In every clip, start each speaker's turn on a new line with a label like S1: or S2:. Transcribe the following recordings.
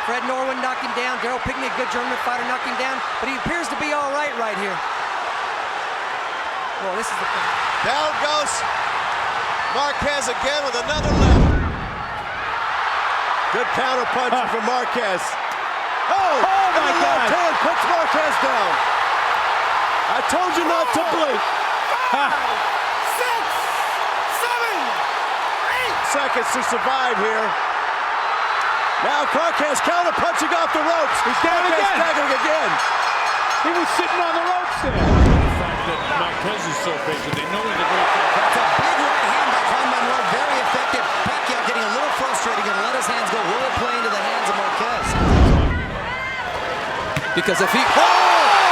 S1: Fred Norwin knocked him down. Daryl Pinkney, a good German fighter, knocked him down. But he appears to be all right here. Well, this is the thing.
S2: Down goes Marquez again with another left. Good counter punching from Marquez. Oh my God! Left hand puts Marquez down. I told you not to blink.
S3: 5, 6, 7, 8
S2: seconds to survive here. Now Marquez counter punching off the ropes.
S4: He's down again.
S2: Staggering again.
S4: He was sitting on the ropes there. The
S5: fact that Marquez is so patient, they know he's a great fighter.
S6: That's a big right hand by Juan Manuel, very effective. Pacquiao getting a little frustrated, going to let his hands go. Will it play into the hands of Marquez?
S1: Because if he...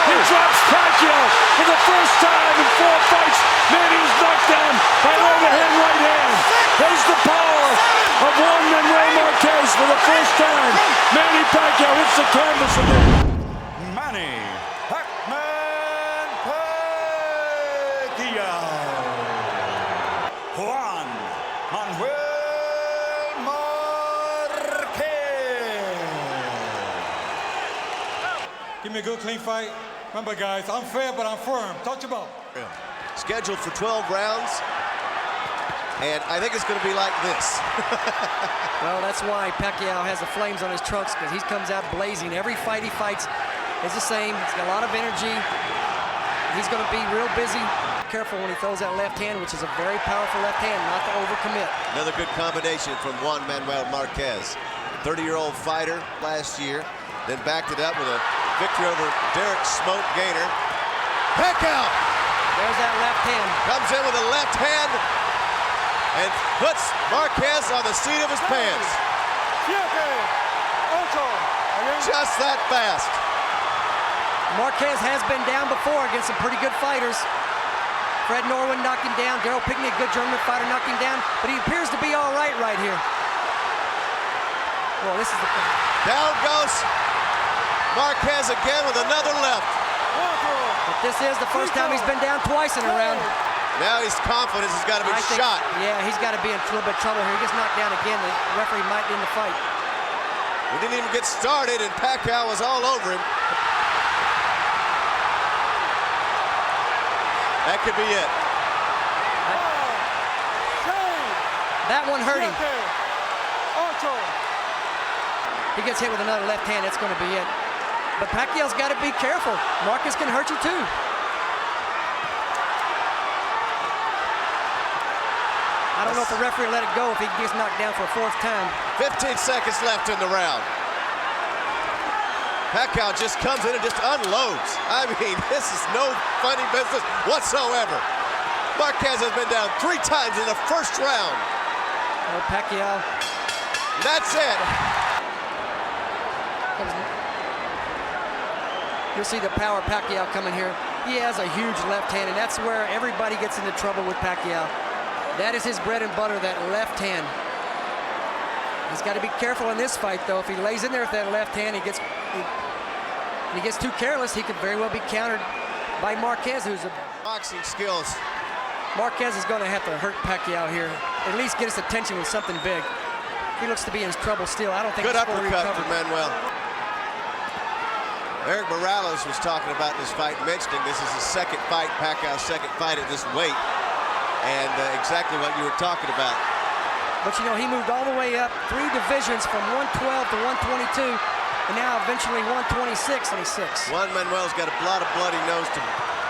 S4: He drops Pacquiao for the first time in 4 fights. Manny is knocked down by an overhand right hand. There's the power of Juan Manuel Marquez for the first time. Manny Pacquiao hits the canvas again.
S3: Manny Pacman Pacquiao. Juan Manuel Marquez. Give me a good, clean fight. Remember, guys, I'm fair, but I'm firm. Touch about.
S2: Scheduled for 12 rounds, and I think it's going to be like this.
S1: Well, that's why Pacquiao has the flames on his trunks, because he comes out blazing. Every fight he fights is the same. He's got a lot of energy. He's going to be real busy. Careful when he throws that left hand, which is a very powerful left hand, not to overcommit.
S2: Another good combination from Juan Manuel Marquez. 30-year-old fighter last year, then backed it up with a victory over Derek Smoke Gainer. Pacquiao!
S1: There's that left hand.
S2: Comes in with a left hand and puts Marquez on the seat of his pants. Just that fast.
S1: Marquez has been down before against some pretty good fighters. Fred Norwin knocked him down. Daryl Pinkney, a good German fighter, knocked him down. But he appears to be all right here. Well, this is the thing.
S2: Down goes Marquez again with another left.
S1: But this is the first time he's been down twice in a round.
S2: Now his confidence has got to be shot.
S1: Yeah, he's got to be in a little bit of trouble here. He gets knocked down again. The referee might end the fight.
S2: We didn't even get started, and Pacquiao was all over him. That could be it.
S1: That one hurt him. He gets hit with another left hand. That's going to be it. But Pacquiao's got to be careful. Marquez can hurt you too. I don't know if the referee will let it go if he gets knocked down for a 4th time.
S2: 15 seconds left in the round. Pacquiao just comes in and just unloads. I mean, this is no funny business whatsoever. Marquez has been down 3 times in the first round.
S1: Oh, Pacquiao.
S2: That's it.
S1: You'll see the power of Pacquiao coming here. He has a huge left hand, and that's where everybody gets into trouble with Pacquiao. That is his bread and butter, that left hand. He's got to be careful in this fight, though. If he lays in there with that left hand, he gets too careless, he could very well be countered by Marquez, who's a...
S2: Boxing skills.
S1: Marquez is going to have to hurt Pacquiao here. At least get his attention with something big. He looks to be in trouble still. I don't think
S2: good
S1: he's fully
S2: uppercut
S1: recovered.
S2: from Manuel. Eric Morales was talking about this fight, mentioning this is his 2nd fight, Pacquiao's 2nd fight at this weight, and exactly what you were talking about.
S1: But you know, he moved all the way up 3 divisions from 112 to 122, and now eventually 126.
S2: Juan Manuel's got a lot of bloody nose to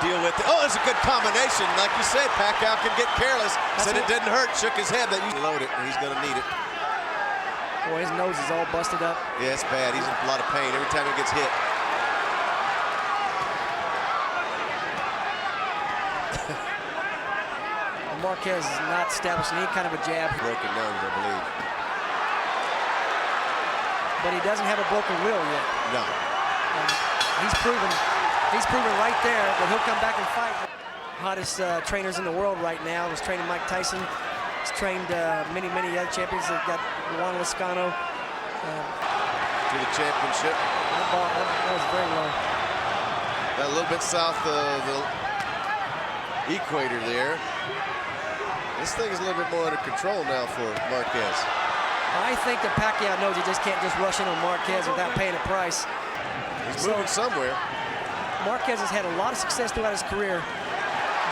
S2: deal with. Oh, it's a good combination. Like you said, Pacquiao can get careless. Said it didn't hurt, shook his head. That you load it, and he's going to need it.
S1: Boy, his nose is all busted up.
S2: Yeah, it's bad. He's in a lot of pain every time he gets hit.
S1: Marquez is not establishing any kind of a jab.
S2: Broken nose, I believe.
S1: But he doesn't have a broken will yet.
S2: No.
S1: And he's proven right there that he'll come back and fight. Hottest trainers in the world right now. Was training Mike Tyson. He's trained many other champions. They've got Juan Lascano.
S2: To the championship.
S1: That was very low.
S2: A little bit south of the equator there. This thing is a little bit more under control now for Marquez.
S1: I think that Pacquiao knows he just can't just rush in on Marquez without paying a price.
S2: He's moving somewhere.
S1: Marquez has had a lot of success throughout his career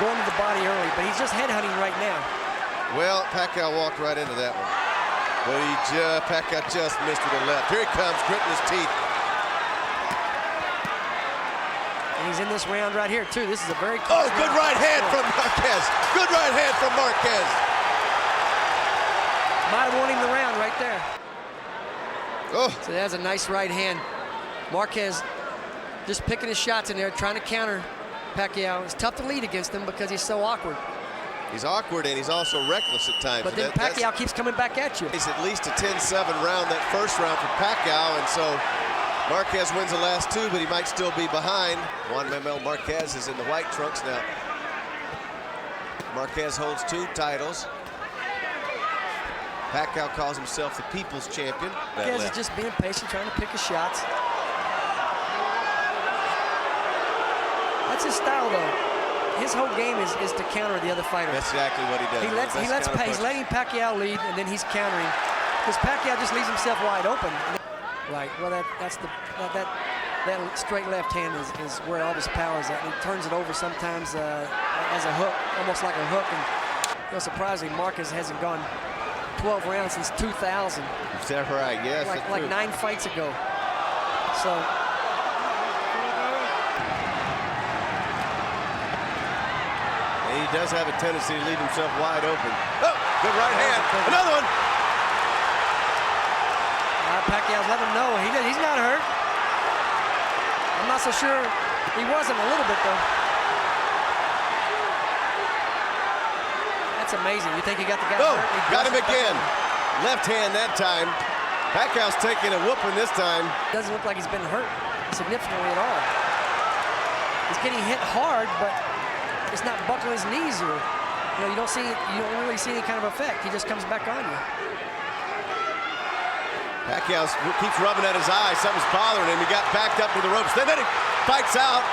S1: going to the body early, but he's just headhunting right now.
S2: Well, Pacquiao walked right into that one. But Pacquiao just missed with the left. Here he comes, gritting his teeth.
S1: And he's in this round right here, too. This is a very
S2: close good right hand from Marquez. Good right hand from Marquez.
S1: Might have won him the round right there.
S2: Oh.
S1: So that's a nice right hand. Marquez just picking his shots in there, trying to counter Pacquiao. It's tough to lead against him because he's so awkward.
S2: He's awkward and he's also reckless at times.
S1: But then Pacquiao keeps coming back at you.
S2: It's at least a 10-7 round, that first round for Pacquiao, and so Marquez wins the last two, but he might still be behind. Juan Manuel Marquez is in the white trunks now. Marquez holds 2 titles. Pacquiao calls himself the people's champion.
S1: Marquez is just being patient, trying to pick his shots. That's his style, though. His whole game is to counter the other fighter.
S2: That's exactly what he does.
S1: He's letting Pacquiao lead, and then he's countering. Because Pacquiao just leaves himself wide open. Right. Well, that straight left hand is where all his power is at. And he turns it over sometimes as a hook, almost like a hook. And surprisingly, Marquez hasn't gone 12 rounds since 2000.
S2: Is that right? Yes.
S1: Like 9 fights ago. So.
S2: And he does have a tendency to leave himself wide open. Oh, good right hand. Another one.
S1: Pacquiao's letting him know he's not hurt. I'm not so sure he wasn't a little bit, though. That's amazing. You think he got the guy hurt?
S2: Got him again. Left hand that time. Pacquiao's taking a whooping this time.
S1: Doesn't look like he's been hurt significantly at all. He's getting hit hard, but it's not buckling his knees, or you don't really see any kind of effect. He just comes back on you.
S2: Pacquiao keeps rubbing at his eye. Something's bothering him. He got backed up to the ropes. Then he fights out.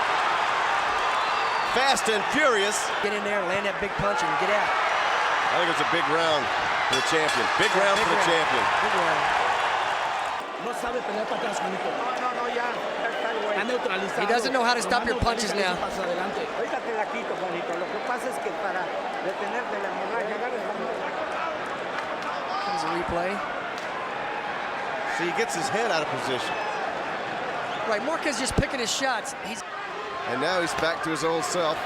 S2: Fast and furious.
S1: Get in there, land that big punch, and get out.
S2: I think it's a big round for the champion. Big round for the champion.
S1: Big round. He doesn't know how to stop your punches now. Comes a replay.
S2: See, he gets his head out of position.
S1: Right, Marquez just picking his shots.
S2: And now he's back to his old self.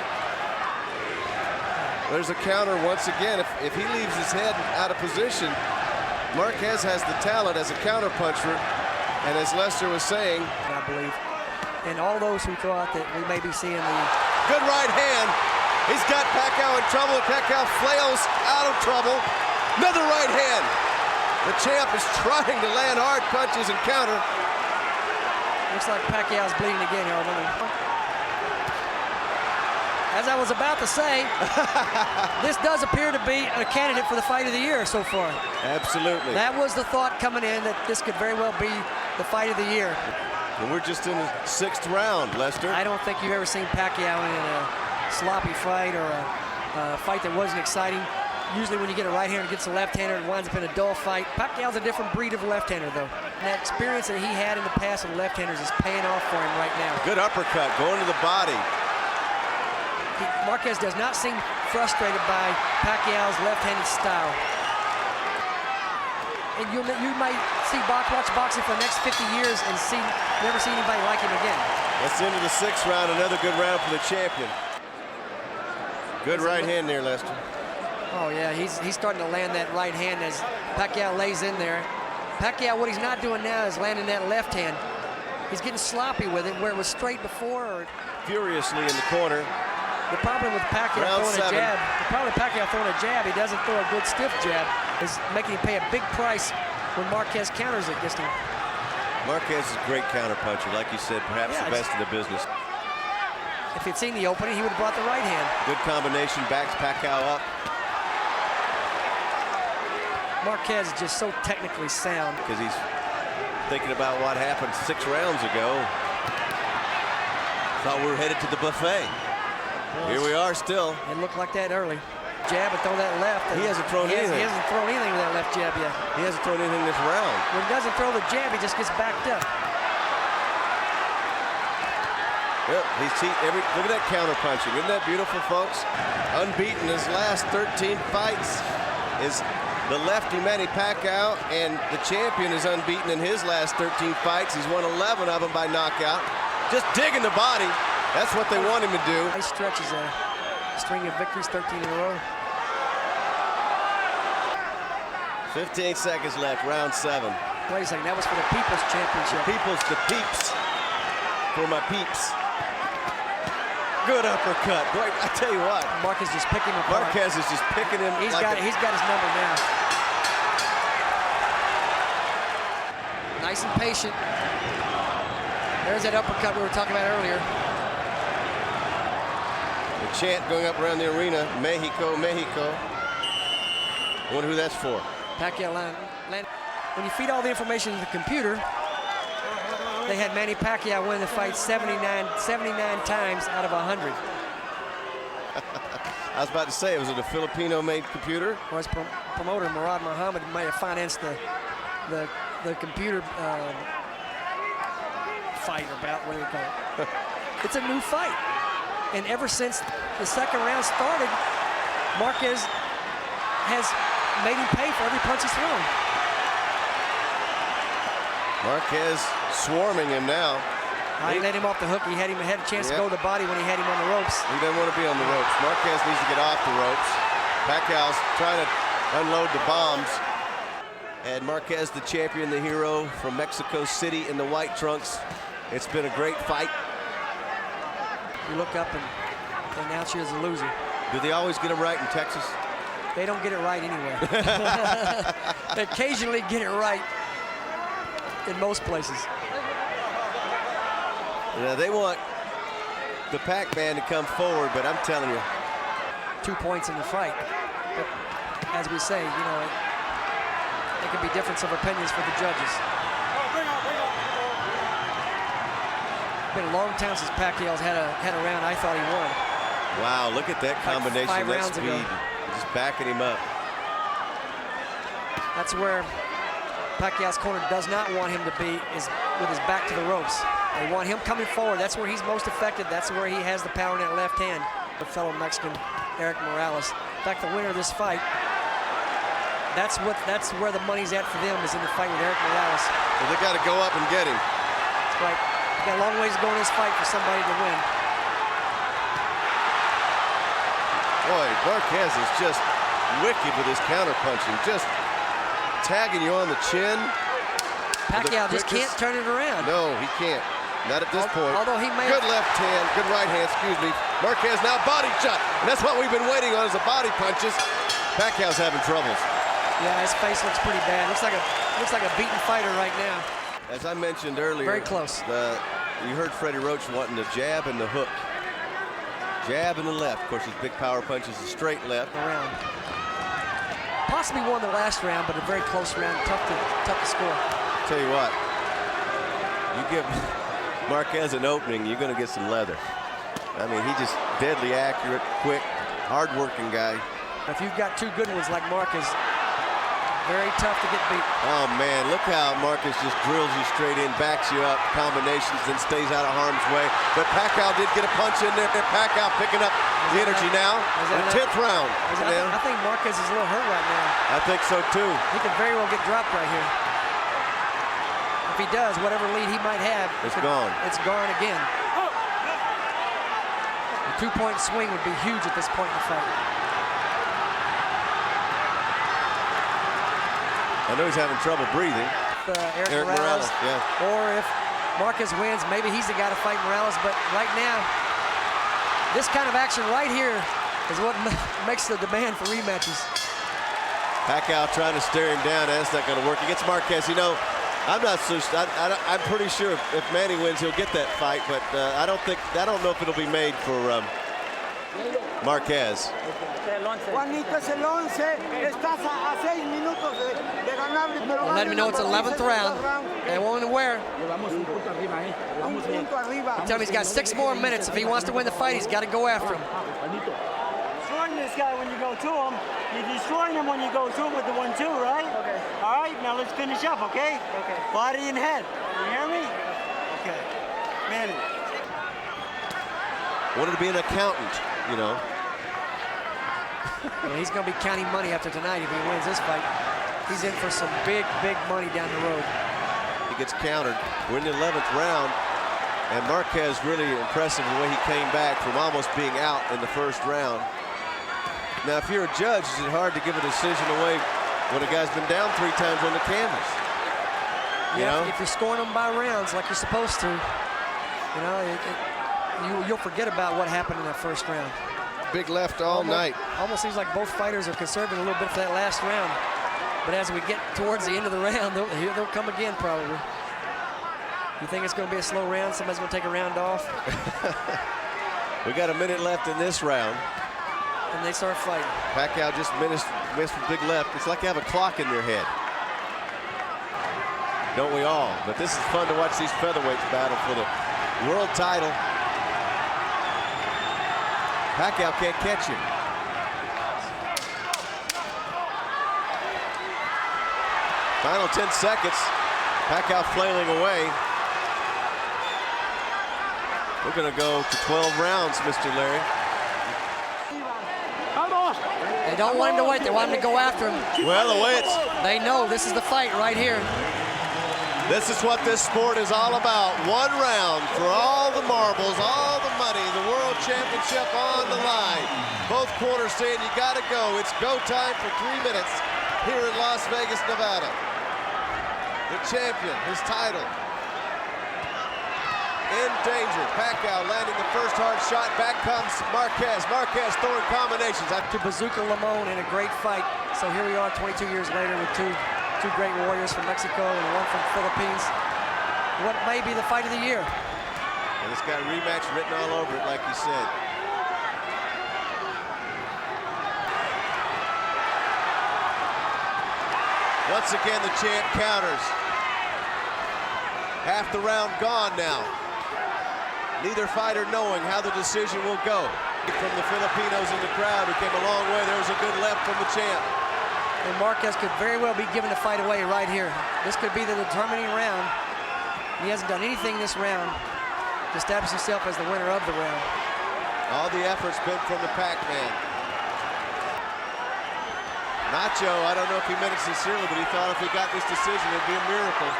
S2: There's a counter once again. If he leaves his head out of position, Marquez has the talent as a counterpuncher. And as Lester was saying,
S1: I believe, and all those who thought that we may be seeing the
S2: good right hand. He's got Pacquiao in trouble. Pacquiao flails out of trouble. Another right hand. The champ is trying to land hard punches and counter.
S1: Looks like Pacquiao's bleeding again, Harold. As I was about to say, this does appear to be a candidate for the fight of the year so far.
S2: Absolutely.
S1: That was the thought coming in, that this could very well be the fight of the year.
S2: And we're just in the 6th round, Lester.
S1: I don't think you've ever seen Pacquiao in a sloppy fight or a fight that wasn't exciting. Usually when you get a right-hander against a left-hander, it winds up in a dull fight. Pacquiao's a different breed of left-hander, though. And that experience that he had in the past with left-handers is paying off for him right now.
S2: Good uppercut, going to the body.
S1: Marquez does not seem frustrated by Pacquiao's left-handed style. And you might watch boxing for the next 50 years and never see anybody like him again.
S2: That's into the 6th round, another good round for the champion. Good right hand there, Lester.
S1: Oh yeah, he's starting to land that right hand as Pacquiao lays in there. Pacquiao, what he's not doing now is landing that left hand. He's getting sloppy with it, where it was straight before.
S2: Furiously in the corner.
S1: The problem with Pacquiao throwing a jab, he doesn't throw a good stiff jab, is making him pay a big price when Marquez counters it against him.
S2: Marquez is a great counterpuncher, like you said, perhaps the best in the business.
S1: If he'd seen the opening, he would have brought the right hand.
S2: Good combination, backs Pacquiao up.
S1: Marquez is just so technically sound.
S2: Because he's thinking about what happened 6 rounds ago. Thought we were headed to the buffet. Well, here we are still.
S1: It looked like that early. Jab and throw that left.
S2: He hasn't thrown anything.
S1: He hasn't thrown anything with that left jab yet.
S2: He hasn't thrown anything this round.
S1: When he doesn't throw the jab, he just gets backed up.
S2: Yep, look at that counter punching. Isn't that beautiful, folks? Unbeaten his last 13 fights is the lefty Manny Pacquiao, and the champion is unbeaten in his last 13 fights. He's won 11 of them by knockout. Just digging the body. That's what they want him to do.
S1: Nice stretches there. String of victories, 13 in a row.
S2: 15 seconds left, round 7.
S1: Wait a second, that was for the People's Championship.
S2: The peeps. For my peeps. Good uppercut. Boy, I tell you what.
S1: Marquez just picking him apart.
S2: Marquez is just picking him.
S1: He's got his number now. Nice and patient. There's that uppercut we were talking about earlier.
S2: The chant going up around the arena, Mexico, Mexico. I wonder who that's for.
S1: Pacquiao land. When you feed all the information to the computer, they had Manny Pacquiao win the fight 79 times out of 100.
S2: I was about to say, was it a Filipino-made computer?
S1: Well, his promoter, Murad Muhammad, might have financed the computer fight or bout, what do you call it? It's a new fight. And ever since the second round started, Marquez has made him pay for every punch he's thrown.
S2: Marquez swarming him now.
S1: He let him off the hook. He had a chance to go to the body when he had him on the ropes.
S2: He doesn't want to be on the ropes. Marquez needs to get off the ropes. Pacquiao's trying to unload the bombs. And Marquez, the champion, the hero from Mexico City in the white trunks. It's been a great fight.
S1: You look up and they announce you as a loser.
S2: Do they always get it right in Texas?
S1: They don't get it right anywhere. They occasionally get it right in most places.
S2: Yeah, they want the Pacman to come forward, but I'm telling you.
S1: 2 points in the fight. But as we say, you know, it could be difference of opinions for the judges. Been a long time since Pacquiao's had a round I thought he won.
S2: Wow, look at that combination,
S1: like 5
S2: that
S1: rounds
S2: speed.
S1: ago.
S2: Just backing him up.
S1: That's where Pacquiao's corner does not want him to be, is with his back to the ropes. They want him coming forward. That's where he's most effective. That's where he has the power in that left hand. The fellow Mexican, Eric Morales. In fact, the winner of this fight, that's where the money's at for them, is in the fight with Eric Morales.
S2: So they got to go up and get him.
S1: That's right. They got a long ways to go in this fight for somebody to win.
S2: Boy, Marquez is just wicked with his counter-punching. Just tagging you on the chin.
S1: Pacquiao just can't turn it around.
S2: No, he can't. Not at this point.
S1: Although he may
S2: good left hand, good right hand, excuse me. Marquez now body shot. And that's what we've been waiting on, is the body punches. Pacquiao's having troubles.
S1: Yeah, his face looks pretty bad. Looks like a beaten fighter right now.
S2: As I mentioned earlier,
S1: very close.
S2: You heard Freddie Roach wanting the jab and the hook. Jab and the left. Of course, his big power punch is a straight left.
S1: Around. Possibly won the last round, but a very close round. Tough to score.
S2: Tell you what, you give Marquez an opening, you're going to get some leather. I mean, he just deadly accurate, quick, hard-working guy.
S1: If you've got two good ones like Marquez, very tough to get beat.
S2: Oh, man, look how Marquez just drills you straight in, backs you up, combinations, then stays out of harm's way. But Pacquiao did get a punch in there. Pacquiao picking up the energy now in the 10th round.
S1: I think Marquez is a little hurt right now.
S2: I think so, too.
S1: He could very well get dropped right here. If he does, whatever lead he might have,
S2: it's gone.
S1: It's gone again. A 2-point swing would be huge at this point in the fight.
S2: I know he's having trouble breathing.
S1: Eric Morales.
S2: Yeah.
S1: Or if Marquez wins, maybe he's the guy to fight Morales. But right now, this kind of action right here is what makes the demand for rematches.
S2: Pacquiao trying to stare him down. That's not going to work against Marquez. You know, I'm pretty sure if Manny wins, he'll get that fight. But I don't know if it'll be made for Marquez.
S7: Juanito, es el 11, estás a 6 minutos de ganarle, pero
S1: let me know it's 11th round. They won't aware. Tell him he's got 6 more minutes. If he wants to win the fight, he's got to go after him.
S7: this guy when you go to him. You're destroying him when you go to him with the 1-2, right? Okay. All right, now let's finish up, okay? Okay. Body and head. You hear me? Okay. Manny.
S2: Wanted to be an accountant, you know.
S1: Well, he's going to be counting money after tonight if he wins this fight. He's in for some big, big money down the road.
S2: He gets countered. We're in the 11th round, and Marquez really impressive the way he came back from almost being out in the first round. Now, if you're a judge, is it hard to give a decision away when a guy's been down 3 times on the canvas? You know?
S1: If you're scoring them by rounds like you're supposed to, you know, you'll forget about what happened in that first round.
S2: Big left all night.
S1: Almost seems like both fighters are conserving a little bit for that last round. But as we get towards the end of the round, they'll come again probably. You think it's going to be a slow round? Somebody's going to take a round off?
S2: We got a minute left in this round.
S1: And they start fighting.
S2: Pacquiao just missed with big left. It's like you have a clock in your head. Don't we all? But this is fun to watch these featherweights battle for the world title. Pacquiao can't catch him. Final 10 seconds. Pacquiao flailing away. We're going to go to 12 rounds, Mr. Larry.
S1: They don't want him to wait. They want him to go after him.
S2: Well, the way it's...
S1: They know this is the fight right here.
S2: This is what this sport is all about. One round for all the marbles, all the money, the world championship on the line. Both corners saying you got to go. It's go time for 3 minutes here in Las Vegas, Nevada. The champion, his title, in danger. Pacquiao landing the first hard shot. Back comes Marquez. Marquez throwing combinations.
S1: To Bazooka Limon in a great fight. So here we are 22 years later with two great warriors from Mexico and one from the Philippines. What may be the fight of the year.
S2: And it's got a rematch written all over it, like you said. Once again, the champ counters. Half the round gone now. Neither fighter knowing how the decision will go. From the Filipinos in the crowd who came a long way. There was a good left from the champ.
S1: And Marquez could very well be giving the fight away right here. This could be the determining round. He hasn't done anything this round to establish himself as the winner of the round.
S2: All the effort's been from the Pacman. Nacho, I don't know if he meant it sincerely, but he thought if he got this decision, it'd be a miracle.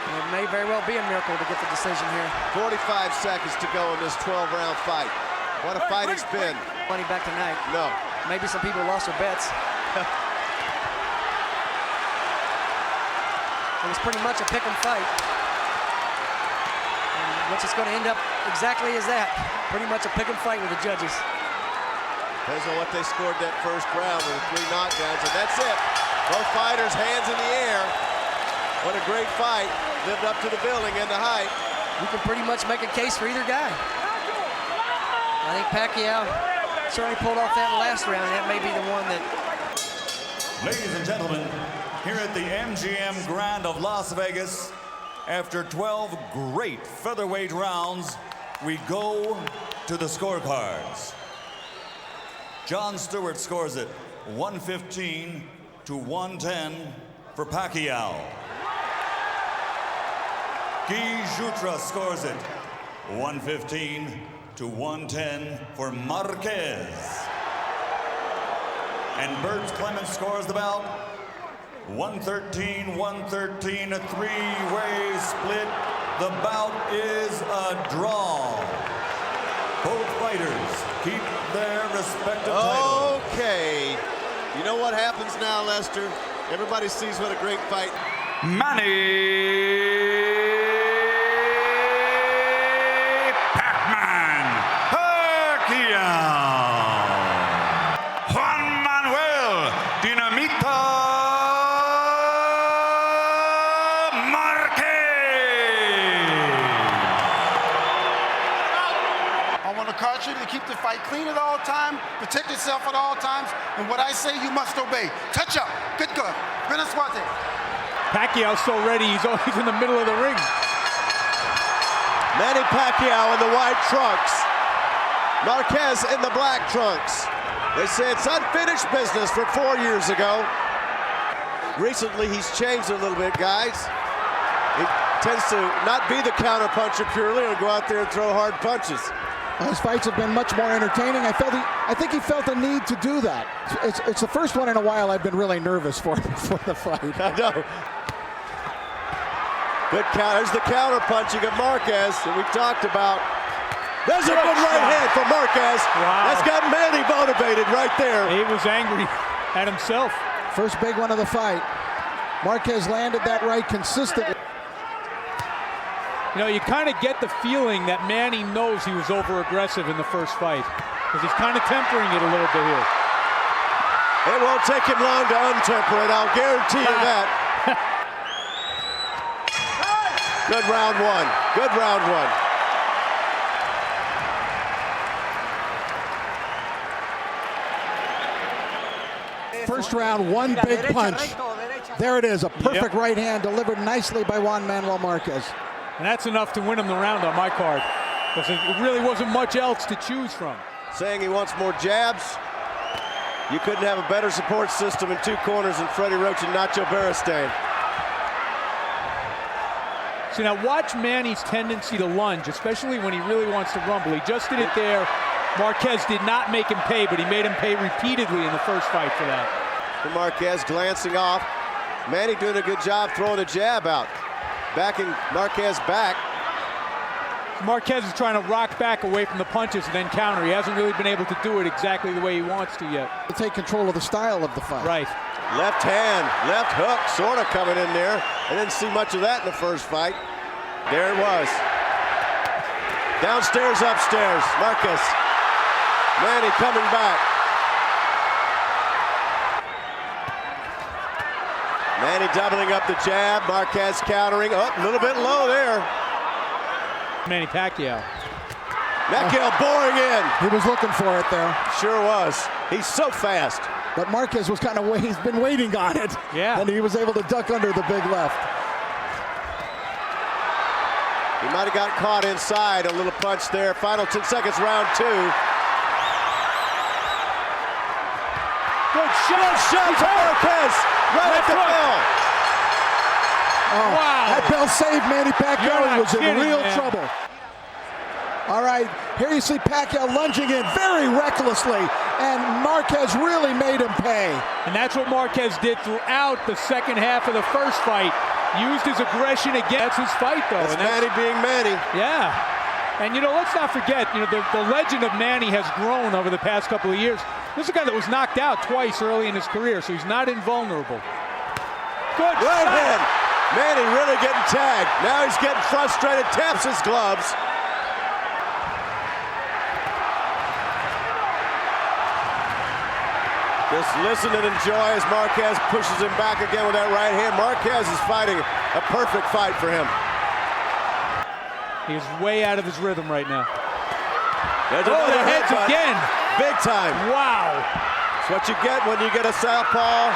S1: And it may very well be a miracle to get the decision here.
S2: 45 seconds to go in this 12-round fight. What a fight it's been.
S1: Money back tonight.
S2: No.
S1: Maybe some people lost their bets. It was pretty much a pick 'em fight. And which is going to end up exactly as that. Pretty much a pick 'em fight with the judges.
S2: Depends on what they scored that first round with the 3 knockdowns, and that's it. Both fighters, hands in the air. What a great fight. Lived up to the billing and the hype.
S1: You can pretty much make a case for either guy. I think Pacquiao certainly pulled off that last round. That may be the one that...
S8: Ladies and gentlemen, here at the MGM Grand of Las Vegas, after 12 great featherweight rounds, we go to the scorecards. Jon Stewart scores it 115 to 110 for Pacquiao. Guy Jutra scores it 115 to 110 for Marquez. And Bert Clemens scores the bout 113-113, a 3-way split. The bout is a draw. Both fighters keep their respective titles.
S2: Okay. You know what happens now, Lester? Everybody sees what a great fight.
S8: Manny Pacman Pacquiao. Juan Manuel Dinamita
S9: caution you to keep the fight clean at all times, protect yourself at all times, and what I say you must obey. Touch up. Good go. Benaswate.
S4: Pacquiao's so ready, he's always in the middle of the ring.
S2: Manny Pacquiao in the white trunks. Marquez in the black trunks. They say it's unfinished business from 4 years ago. Recently, he's changed a little bit, guys. He tends to not be the counter puncher purely and go out there and throw hard punches.
S10: His fights have been much more entertaining. I think he felt the need to do that. It's the first one in a while I've been really nervous for before the fight.
S2: I know. Good counter. There's the counter punching of Marquez that we talked about. There's a good right hand for Marquez.
S5: Wow.
S2: That's got Manny motivated right there.
S5: He was angry at himself.
S10: First big one of the fight. Marquez landed that right consistently.
S5: You know, you kind of get the feeling that Manny knows he was over-aggressive in the first fight, because he's kind of tempering it a little bit here.
S2: It won't take him long to untemper it, I'll guarantee you that. Good round one. Good round one.
S10: First round, one big punch. There it is, a perfect right hand delivered nicely by Juan Manuel Marquez.
S5: And that's enough to win him the round on my card, because it really wasn't much else to choose from.
S2: Saying he wants more jabs. You couldn't have a better support system in two corners than Freddie Roach and Nacho Beristain.
S5: See, now watch Manny's tendency to lunge, especially when he really wants to rumble. He just did it there. Marquez did not make him pay, but he made him pay repeatedly in the first fight for that.
S2: For Marquez glancing off. Manny doing a good job throwing the jab out. Backing Marquez back.
S5: Marquez is trying to rock back away from the punches and then counter. He hasn't really been able to do it exactly the way he wants to yet.
S10: To take control of the style of the fight.
S5: Right.
S2: Left hand, left hook, sort of coming in there. I didn't see much of that in the first fight. There it was. Downstairs, upstairs, Marquez. Manny coming back. Manny doubling up the jab, Marquez countering. Oh, a little bit low there.
S5: Manny Pacquiao.
S2: Pacquiao boring in.
S10: He was looking for it there.
S2: Sure was. He's so fast.
S10: But Marquez was kind of, he's been waiting on it.
S5: Yeah.
S10: And he was able to duck under the big left.
S2: He might have got caught inside. A little punch there. Final 10 seconds, round two.
S5: Good shot.
S2: Good shot for Marquez. Right at the bell.
S10: Oh,
S5: wow.
S10: That bell saved Manny Pacquiao. He was in real trouble. All right, here you see Pacquiao lunging in very recklessly, and Marquez really made him pay.
S5: And that's what Marquez did throughout the second half of the first fight. Used his aggression again. That's his fight, though.
S2: That's Manny being Manny.
S5: Yeah. And, you know, let's not forget, you know, the legend of Manny has grown over the past couple of years. This is a guy that was knocked out twice early in his career, so he's not invulnerable. Good
S2: right
S5: shot.
S2: hand. Manny really getting tagged. Now he's getting frustrated, taps his gloves. Just listen and enjoy as Marquez pushes him back again with that right hand. Marquez is fighting a perfect fight for him.
S5: He's way out of his rhythm right now.
S2: There's
S5: the heads
S2: headbutt.
S5: again.
S2: Big time.
S5: Wow.
S2: That's what you get when you get a southpaw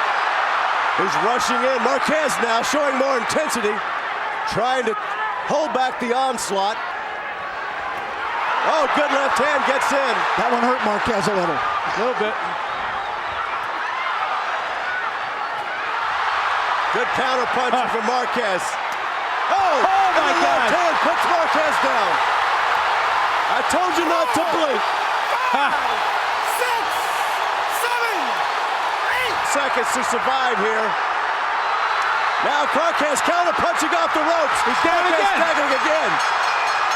S2: who's rushing in. Marquez now showing more intensity, trying to hold back the onslaught. Oh, good left hand gets in.
S10: That one hurt Marquez a little.
S5: A little bit.
S2: Good counter punching from Marquez. Oh my God! Left hand puts Marquez down. I told you not to blink.
S9: 5, 6, 7, 8
S2: seconds to survive here. Now Marquez counter punching off the ropes.
S5: He's down again.
S2: Staggering again.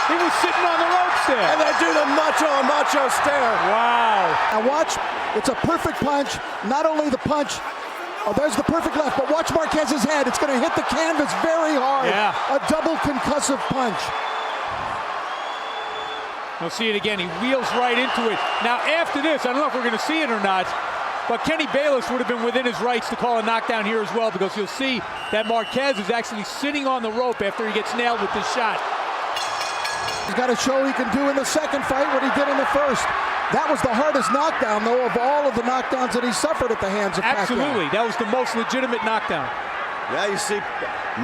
S5: He was sitting on the ropes there.
S2: And they do the macho stare.
S5: Wow.
S10: Now watch, it's a perfect punch. Not only the punch, oh, there's the perfect left, but watch Marquez's head. It's going to hit the canvas very hard.
S5: Yeah.
S10: A double concussive punch.
S5: We'll see it again. He wheels right into it. Now, after this, I don't know if we're going to see it or not, but Kenny Bayless would have been within his rights to call a knockdown here as well, because you'll see that Marquez is actually sitting on the rope after he gets nailed with this shot.
S10: He's got to show he can do in the second fight what he did in the first. That was the hardest knockdown, though, of all of the knockdowns that he suffered at the hands of Pacquiao.
S5: Absolutely. That was the most legitimate knockdown.
S2: Now you see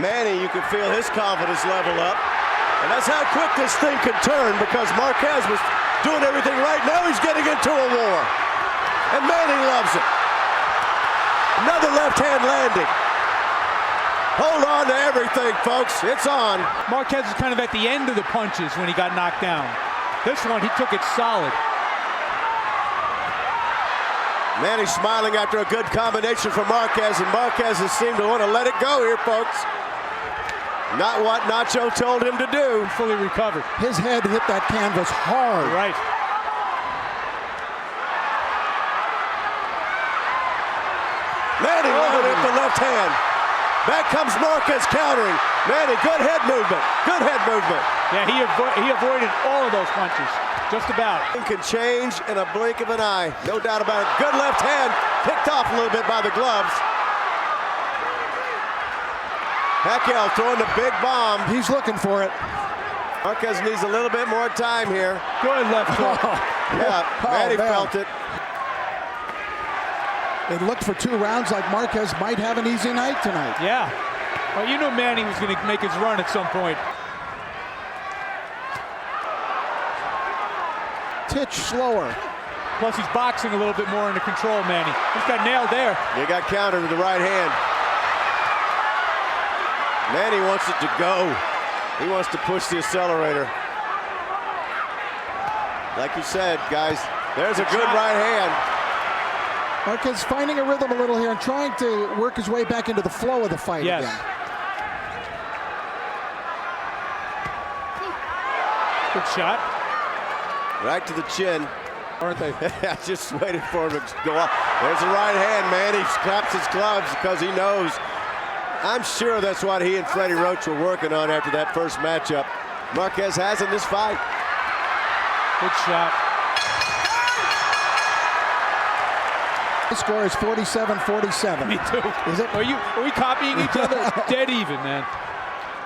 S2: Manny, you can feel his confidence level up. And that's how quick this thing could turn, because Marquez was doing everything right. Now he's getting into a war. and Manny loves it. Another left hand landing. Hold on to everything, folks. It's on.
S5: Marquez is kind of at the end of the punches when he got knocked down. This one, he took it solid.
S2: Manny smiling after a good combination from Marquez, and Marquez has seemed to want to let it go here, folks. Not what Nacho told him to do.
S5: Fully recovered.
S10: His head hit that canvas hard.
S5: Right.
S2: Manny loaded at the left hand. Back comes Marquez countering. Manny, good head movement. Good head movement.
S5: Yeah, he avoided all of those punches. Just about.
S2: It can change in a blink of an eye. No doubt about it. Good left hand. Picked off a little bit by the gloves. Pacquiao throwing the big bomb.
S10: He's looking for it.
S2: Marquez needs a little bit more time here.
S5: Good left hook.
S2: Yeah, Manny felt it.
S10: It looked for 2 rounds like Marquez might have an easy night tonight.
S5: Yeah. Well, you knew Manny was going to make his run at some point.
S10: Titch slower.
S5: Plus, he's boxing a little bit more under control, Manny. He's got nailed there.
S2: He got countered with the right hand. Manny wants it to go. He wants to push the accelerator. Like you said, guys, there's a good right hand.
S10: Marquez finding a rhythm a little here and trying to work his way back into the flow of the fight again.
S5: Good shot.
S2: Right to the chin.
S5: Aren't they?
S2: I just waited for him to go off. There's the right hand, man. He claps his gloves because he knows. I'm sure that's what he and Freddie Roach were working on after that first matchup. Marquez has in this fight.
S5: Good shot.
S10: The score is 47-47.
S5: Me too.
S10: Is it?
S5: Are we copying each other? Dead even, man.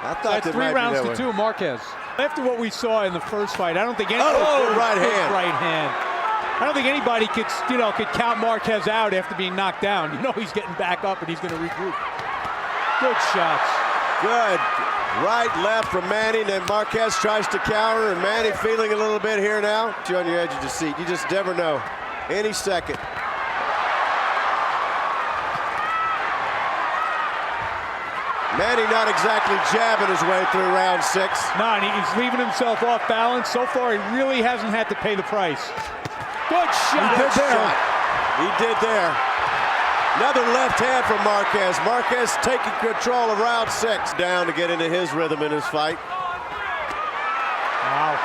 S2: I thought
S5: that's 3 rounds to 2, Marquez. After what we saw in the first fight, I don't think any
S2: good right hand.
S5: Right hand. I don't think anybody could count Marquez out after being knocked down. You know he's getting back up and he's going to regroup. Good shots.
S2: Good. Right, left from Manny, then Marquez tries to counter, and Manny feeling a little bit here now. You're on your edge of your seat. You just never know. Any second. Manny not exactly jabbing his way through round 6.
S5: No, and he's leaving himself off balance. So far, he really hasn't had to pay the price. Good shot.
S2: He did there. He did there. Another left hand from Marquez. Marquez taking control of round 6. Down to get into his rhythm in his fight.
S5: Wow.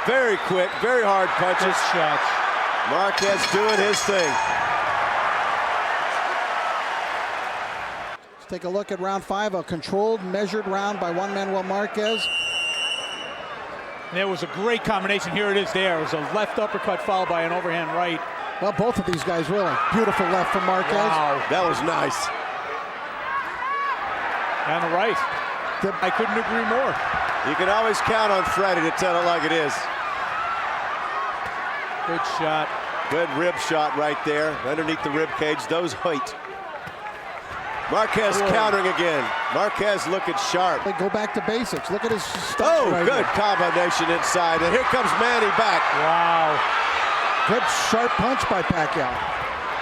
S2: Very quick, very hard punches.
S5: Good shots.
S2: Marquez doing his thing.
S10: Let's take a look at round 5, a controlled, measured round by Juan Manuel Marquez.
S5: There was a great combination. Here it is there. It was a left uppercut followed by an overhand right.
S10: Well, both of these guys really. Beautiful left from Marquez.
S5: Wow.
S2: That was nice.
S5: And the right. I couldn't agree more.
S2: You can always count on Freddie to tell it like it is.
S5: Good shot.
S2: Good rib shot right there. Underneath the rib cage. Those hurt. Marquez countering again. Marquez looking sharp.
S10: They go back to basics. Look at his stuff.
S2: Oh,
S10: right
S2: good
S10: here.
S2: Combination inside. And here comes Manny back.
S5: Wow.
S10: Good sharp punch by Pacquiao.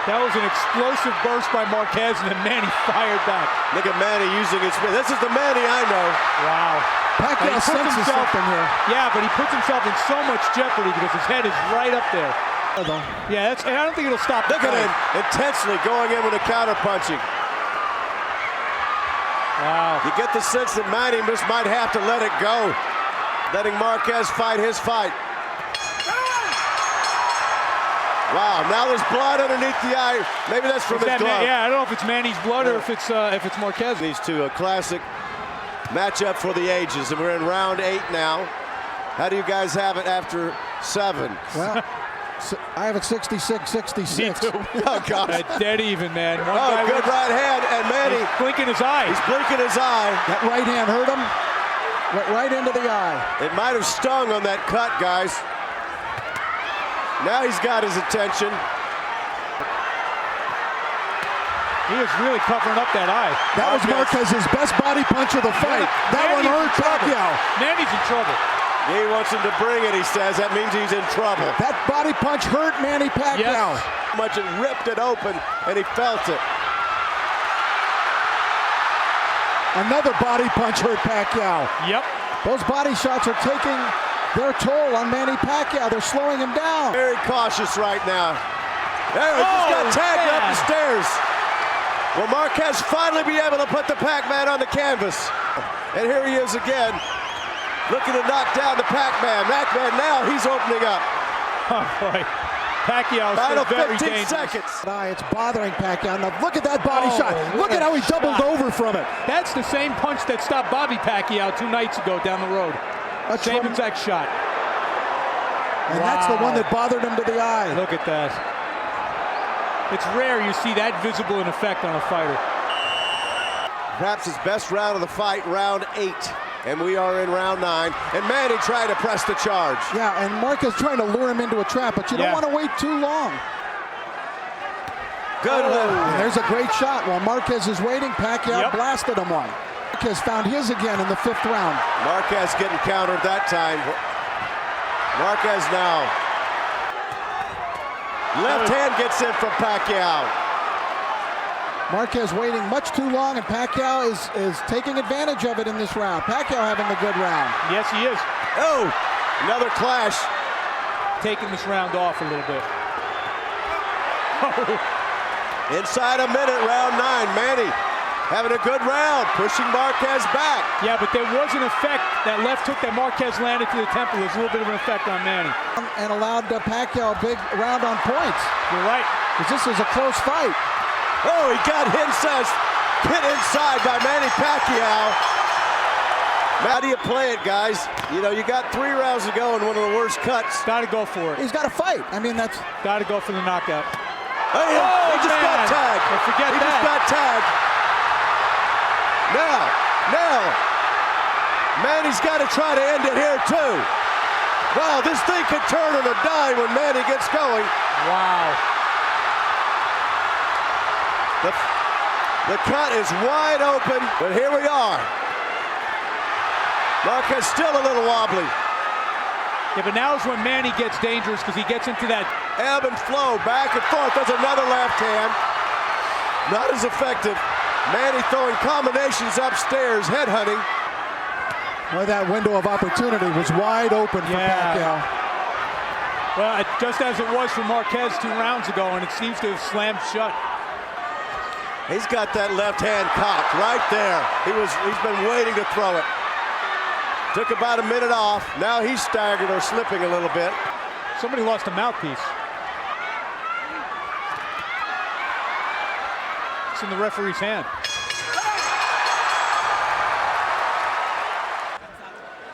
S5: That was an explosive burst by Marquez, and then Manny fired back.
S2: Look at Manny using his spin. This is the Manny I know.
S5: Wow.
S10: Pacquiao senses something here.
S5: Yeah, but he puts himself in so much jeopardy because his head is right up there. Yeah, I don't think it'll stop.
S2: Look at him intensely going in with a counter punching.
S5: Wow.
S2: You get the sense that Manny just might have to let it go. Letting Marquez fight his fight. Wow, now there's blood underneath the eye. Maybe that's from his glove.
S5: Yeah, I don't know if it's Manny's blood or if it's Marquez.
S2: These two, a classic matchup for the ages, and we're in round 8 now. How do you guys have it after 7?
S10: Well, I have it 66-66.
S5: Me too.
S2: Oh, gosh.
S5: Dead even, man.
S2: Good right hand, and Manny.
S5: He's blinking his eye.
S2: He's blinking his eye.
S10: That right hand hurt him. Went right into the eye.
S2: It might have stung on that cut, guys. Now he's got his attention.
S5: He is really covering up that eye.
S10: That was Marquez's best body punch of the fight. That one hurt Pacquiao.
S5: Manny's in trouble.
S2: He wants him to bring it, he says. That means he's in trouble.
S10: That body punch hurt Manny Pacquiao.
S5: Yes.
S2: Much it ripped it open, and he felt it.
S10: Another body punch hurt Pacquiao.
S5: Yep.
S10: Those body shots are taking their toll on Manny Pacquiao. They're slowing him down.
S2: Very cautious right now. There, he just got tagged up the stairs. Will Marquez finally be able to put the Pacman on the canvas? And here he is again, looking to knock down the Pacman. Pacman now, he's opening up.
S5: Oh, boy. Pacquiao
S2: Final
S5: is very
S2: 15
S5: dangerous.
S2: seconds.
S10: It's bothering Pacquiao. Now look at that body shot. Look at how he doubled over from it.
S5: That's the same punch that stopped Bobby Pacquiao 2 nights ago down the road. Same exact shot.
S10: And that's the one that bothered him to the eye.
S5: Look at that. It's rare you see that visible an effect on a fighter.
S2: Perhaps his best round of the fight, round 8. And we are in round 9. And Manny trying to press the charge.
S10: Yeah, and Marquez trying to lure him into a trap, but you don't want to wait too long.
S2: Good.
S10: And there's a great shot. While Marquez is waiting, Pacquiao blasted him one. Marquez found his again in the 5th round.
S2: Marquez getting countered that time. Marquez now. Left hand gets in from Pacquiao.
S10: Marquez waiting much too long, and Pacquiao is taking advantage of it in this round. Pacquiao having a good round.
S5: Yes, he is.
S2: Oh, another clash.
S5: Taking this round off a little bit.
S2: Inside a minute, round 9. Manny having a good round, pushing Marquez back.
S5: Yeah, but there was an effect. That left hook that Marquez landed to the temple. There's a little bit of an effect on Manny.
S10: And allowed Pacquiao a big round on points.
S5: You're right.
S10: Because this was a close fight.
S2: Oh, he got hit inside by Manny Pacquiao. How do you play it, guys? You know, you got 3 rounds to go in one of the worst cuts.
S5: Got to go for it.
S10: He's got to fight. I mean, that's...
S5: Got to go for the knockout.
S2: Hey, he just got tagged.
S5: Well, forget
S2: he
S5: that.
S2: just got tagged. Now, Manny's got to try to end it here, too. Wow, this thing could turn on a dime when Manny gets going.
S5: Wow.
S2: The cut is wide open, but here we are. Marquez still a little wobbly.
S5: Yeah, but now is when Manny gets dangerous because he gets into that
S2: ebb and flow, back and forth. There's another left hand. Not as effective. Manny throwing combinations upstairs, headhunting.
S10: Well, that window of opportunity was wide open for Pacquiao.
S5: Well, just as it was for Marquez 2 rounds ago, and it seems to have slammed shut.
S2: He's got that left hand cocked right there. He's been waiting to throw it. Took about a minute off. Now he's staggered or slipping a little bit.
S5: Somebody lost a mouthpiece. It's in the referee's hand.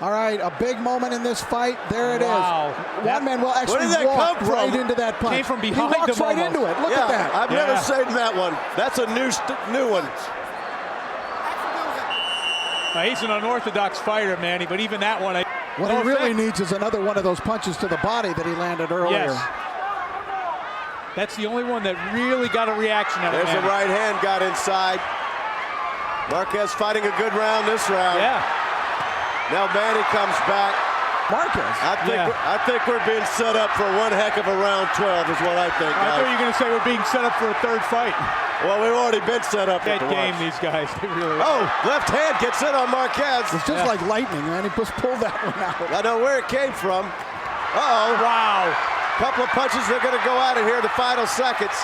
S10: All right, a big moment in this fight. There it is. Juan Manuel actually walked right into that punch.
S5: Came from behind
S10: he walks
S5: him
S10: right
S5: almost.
S10: into it. Look at that.
S2: I've never seen that one. That's a new one.
S5: He's an unorthodox fighter, Manny, but even that one...
S10: What he really needs is another one of those punches to the body that he landed earlier.
S5: Yes. That's the only one that really got a reaction out of Manny.
S2: There's a right hand got inside. Marquez fighting a good round this round.
S5: Yeah.
S2: Now Manny comes back.
S10: Marquez.
S2: I think we're being set up for one heck of a round 12 is what I think, guys.
S5: I thought you were going to say we're being set up for a 3rd fight.
S2: Well, we've already been set up.
S5: That game, these guys, they really
S2: left hand gets in on Marquez.
S10: It's just like lightning, man. He just pulled that one out.
S2: I know where it came from. Uh-oh.
S5: Wow.
S2: Couple of punches, they're going to go out of here in the final seconds.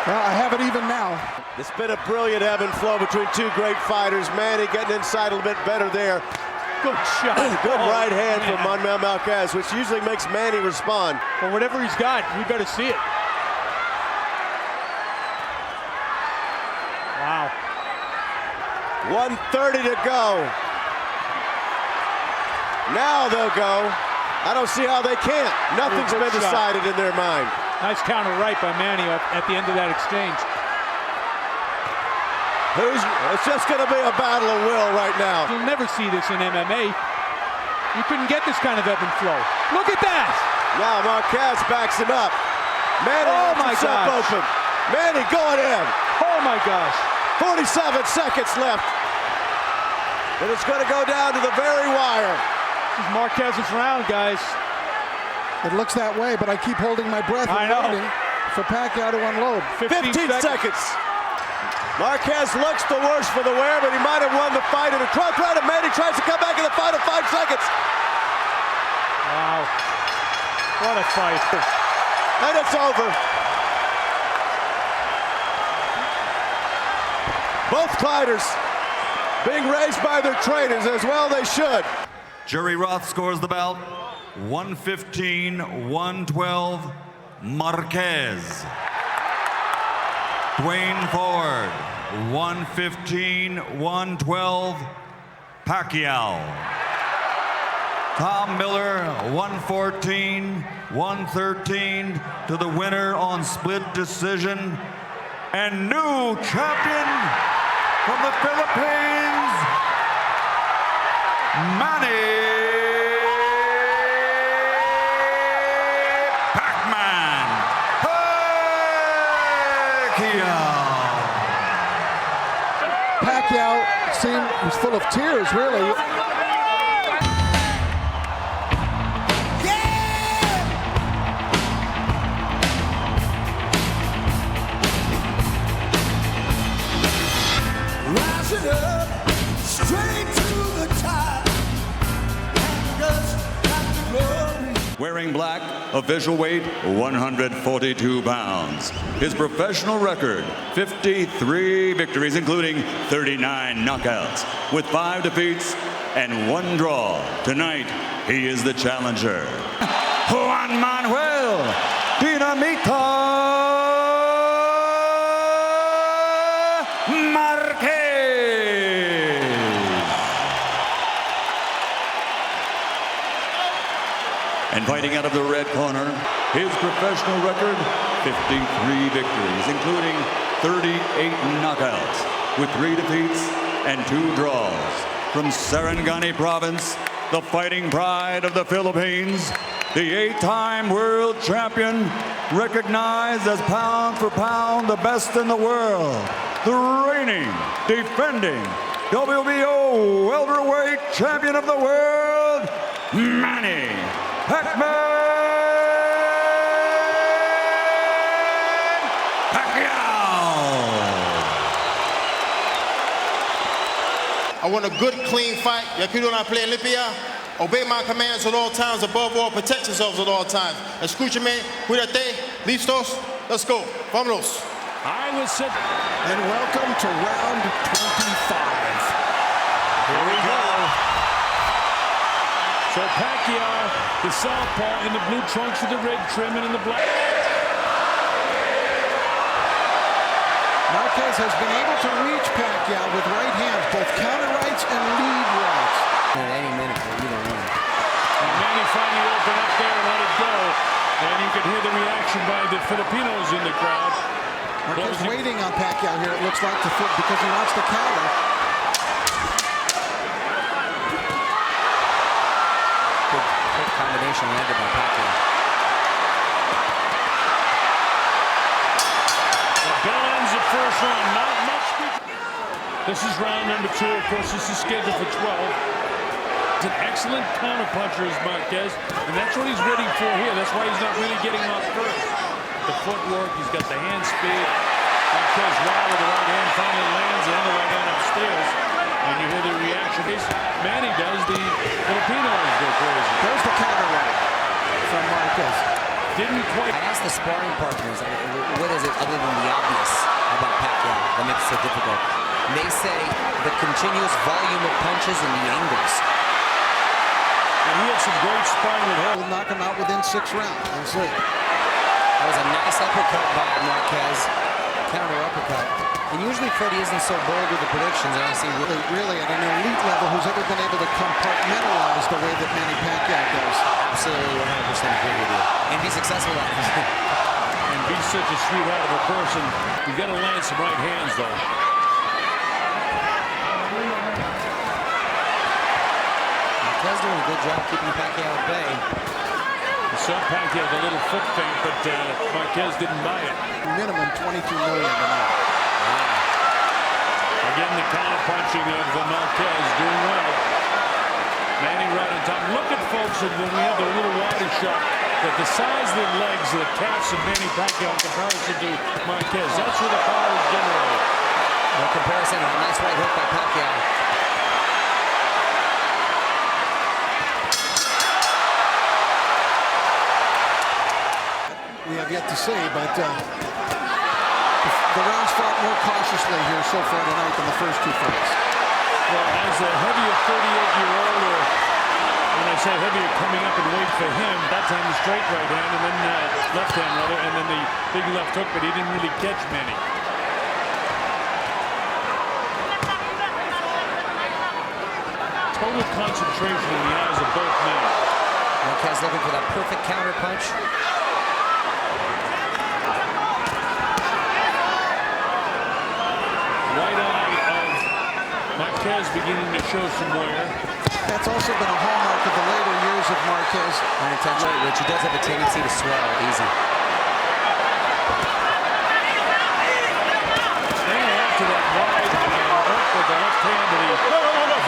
S10: Well, I have it even now.
S2: It's been a brilliant ebb and flow between 2 great fighters. Manny getting inside a little bit better there.
S5: Good shot.
S2: Good right hand from Juan Manuel Marquez, which usually makes Manny respond.
S5: Well, whatever he's got, we better see it. Wow.
S2: 1:30 to go. Now they'll go. I don't see how they can't. Nothing's been decided in their mind.
S5: Nice counter right by Manny at the end of that exchange.
S2: It's just going to be a battle of will right now.
S5: You'll never see this in MMA. You couldn't get this kind of ebb and flow. Look at that!
S2: Now Marquez backs him up. Manny
S4: Oh my
S2: left himself
S4: gosh.
S2: open. Manny going in.
S4: Oh my gosh.
S2: 47 seconds left. And it's going to go down to the very wire.
S4: This is Marquez's round, guys.
S10: It looks that way, but I keep holding my breath
S4: I
S10: and
S4: know.
S10: waiting for Pacquiao to unload.
S2: 15 seconds. Marquez looks the worst for the wear, but he might have won the fight in a 12th round, and Manny tries to come back in the final 5 seconds.
S4: Wow. What a fight.
S2: And it's over. Both fighters being raised by their trainers, as well they should.
S8: Jerry Roth scores the bout. 115-112, Marquez. Dwayne Ford, 115-112, Pacquiao. Tom Miller, 114-113 to the winner on split decision. And new champion from the Philippines, Manny Pacman Pacquiao.
S10: Pacquiao seemed was full of tears, really.
S11: Rising up straight to the top, and just like the glory.
S8: Wearing black, official weight 142 pounds. His professional record, 53 victories, including 39 knockouts, with 5 defeats and 1 draw. Tonight, he is the challenger, Juan Manuel Dinamita Marquez. And fighting out of the red corner, his professional record, 53 victories, including 38 knockouts, with 3 defeats and 2 draws. From Sarangani Province, the fighting pride of the Philippines, the 8-time world champion, recognized as pound for pound the best in the world, the reigning, defending WBO welterweight champion of the world, Manny Pacman Pacquiao.
S9: I want a good, clean fight. Yakudo not play Olympia. Obey my commands at all times. Above all, protect yourselves at all times. Escúchame, cuídate, listos. Let's go. Vámonos.
S4: I was said.
S10: And welcome to round 25.
S4: Here we go. So Pacquiao, the southpaw in the blue trunks with the red trim and in the black.
S10: Marquez has been able to reach Pacquiao with right hands, both counter rights and lead rights.
S1: At any minute for either one.
S4: And Manny finally opened up there and let it go. And you can hear the reaction by the Filipinos in the crowd.
S10: Marquez waiting on Pacquiao here, it looks like, to fit because he wants the counter.
S1: Good combination landed by Pacquiao.
S4: The bell ends the first round. Not much. This is round number 2. Of course, this is scheduled for 12. He's an excellent counterpuncher is Marquez, and that's what he's waiting for here. That's why he's not really getting off first. The footwork, he's got the hand speed. Marquez wow with the right hand, finally lands and the right hand upstairs. And you hear the reaction. Manny does, the Filipinos go crazy.
S10: There's the counter right from Marquez.
S4: Didn't quite.
S1: I asked the sparring partners, what is it other than the obvious about Pacquiao that makes it so difficult? And they say the continuous volume of punches and the angles.
S4: And he had some great sparring with him.
S10: We'll knock him out within 6 rounds. Let's see.
S1: That was a nice uppercut by Marquez. Counter uppercut. And usually Freddie isn't so bold with the predictions. And I see
S10: really at an elite level who's ever been able to compartmentalize the way that Manny Pacquiao does.
S1: Absolutely 100% agree with you. And be successful at it.
S4: And be such a sweetheart of a person. You got to land some right hands, though.
S1: Marquez doing a good job keeping Pacquiao at bay.
S4: saw Pacquiao a little foot feint, but Marquez didn't buy it.
S10: Minimum $22 million tonight.
S4: Again, the counter punching of Marquez doing well. Manny right on top. Look at folks, and when we have the little wider shot, that the size of the legs, the calves of Manny Pacquiao in comparison to Marquez. That's where the power is generated.
S6: No comparison. A nice right hook by Pacquiao.
S10: We have yet to see, but the rounds fought more cautiously here so far tonight than the first two fights.
S4: Well, as a heavier 38-year-old, or when I say heavier coming up in weight for him, that time the straight right hand, and then left hand rather, and then the big left hook, but he didn't really catch Manny. Total concentration in the eyes of both men.
S6: Marquez looking for that perfect counter punch.
S4: Right eye of Marquez beginning to show some wear.
S10: That's also been a hallmark of the later years of Marquez.
S6: Unintentionally, which he does have a tendency to swell easy.
S4: And after that wide hook with the left hand to the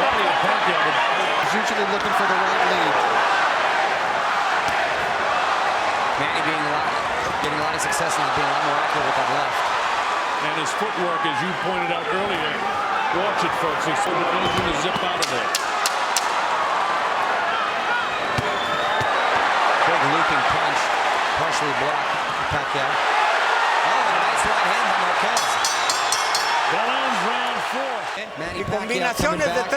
S4: body of Pacquiao.
S10: He's usually looking for the right lead.
S6: Manny getting a lot of success now, being a lot more accurate with that left.
S4: And his footwork, as you pointed out earlier, watch it, folks. He's going to zip out of there.
S6: Big looping punch, partially blocked Pacquiao. Oh, and a nice right hand by Marquez.
S4: That ends round 4.
S6: Manny Pacquiao coming back.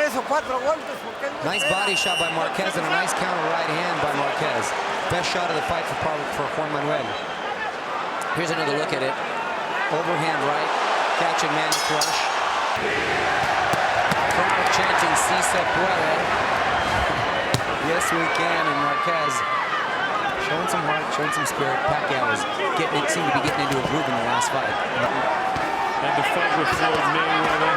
S6: Nice body shot by Marquez and a nice counter right hand by Marquez. Best shot of the fight for Juan Manuel. Here's another look at it. Overhand right, catching Manny flush. Crowd chanting, "Si se puede." Yes, we can. And Marquez showing some heart, showing some spirit. Pacquiao seemed to be getting into a groove in the last fight.
S4: And the fight with Floyd Mayweather.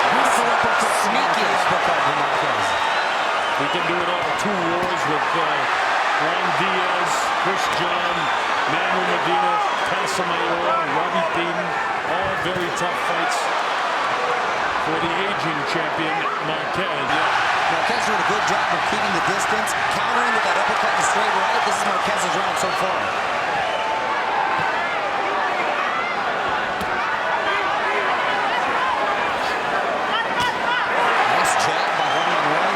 S6: Beautiful uppercut, sneaky uppercut from Marquez.
S4: He can do it all. 2 wars with Juan Diaz, Chris John, Manuel Medina, Casamayor, Robbie Payton. All very tough fights for the aging champion, Marquez.
S6: Marquez doing a good job of keeping the distance, countering with that uppercut and straight right. This is Marquez's round so far. Nice jab by Juan Manuel.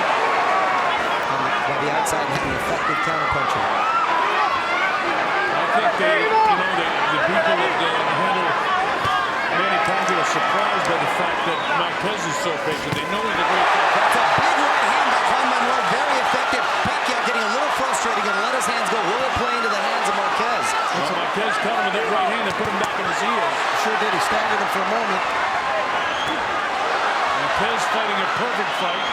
S6: By the outside, having effective counterpunching.
S4: I think the people that handle Manny Pacquiao are surprised by the fact that Marquez is so patient. They know he's a great fighter.
S6: That's a big right hand by Juan Manuel, very effective. Pacquiao getting a little frustrated, going to let his hands go. Will it play into the hands of Marquez?
S4: Well, Marquez caught him with that right hand and put him back on his heels.
S10: Sure did. He staggered him for a moment.
S4: Marquez fighting a perfect fight.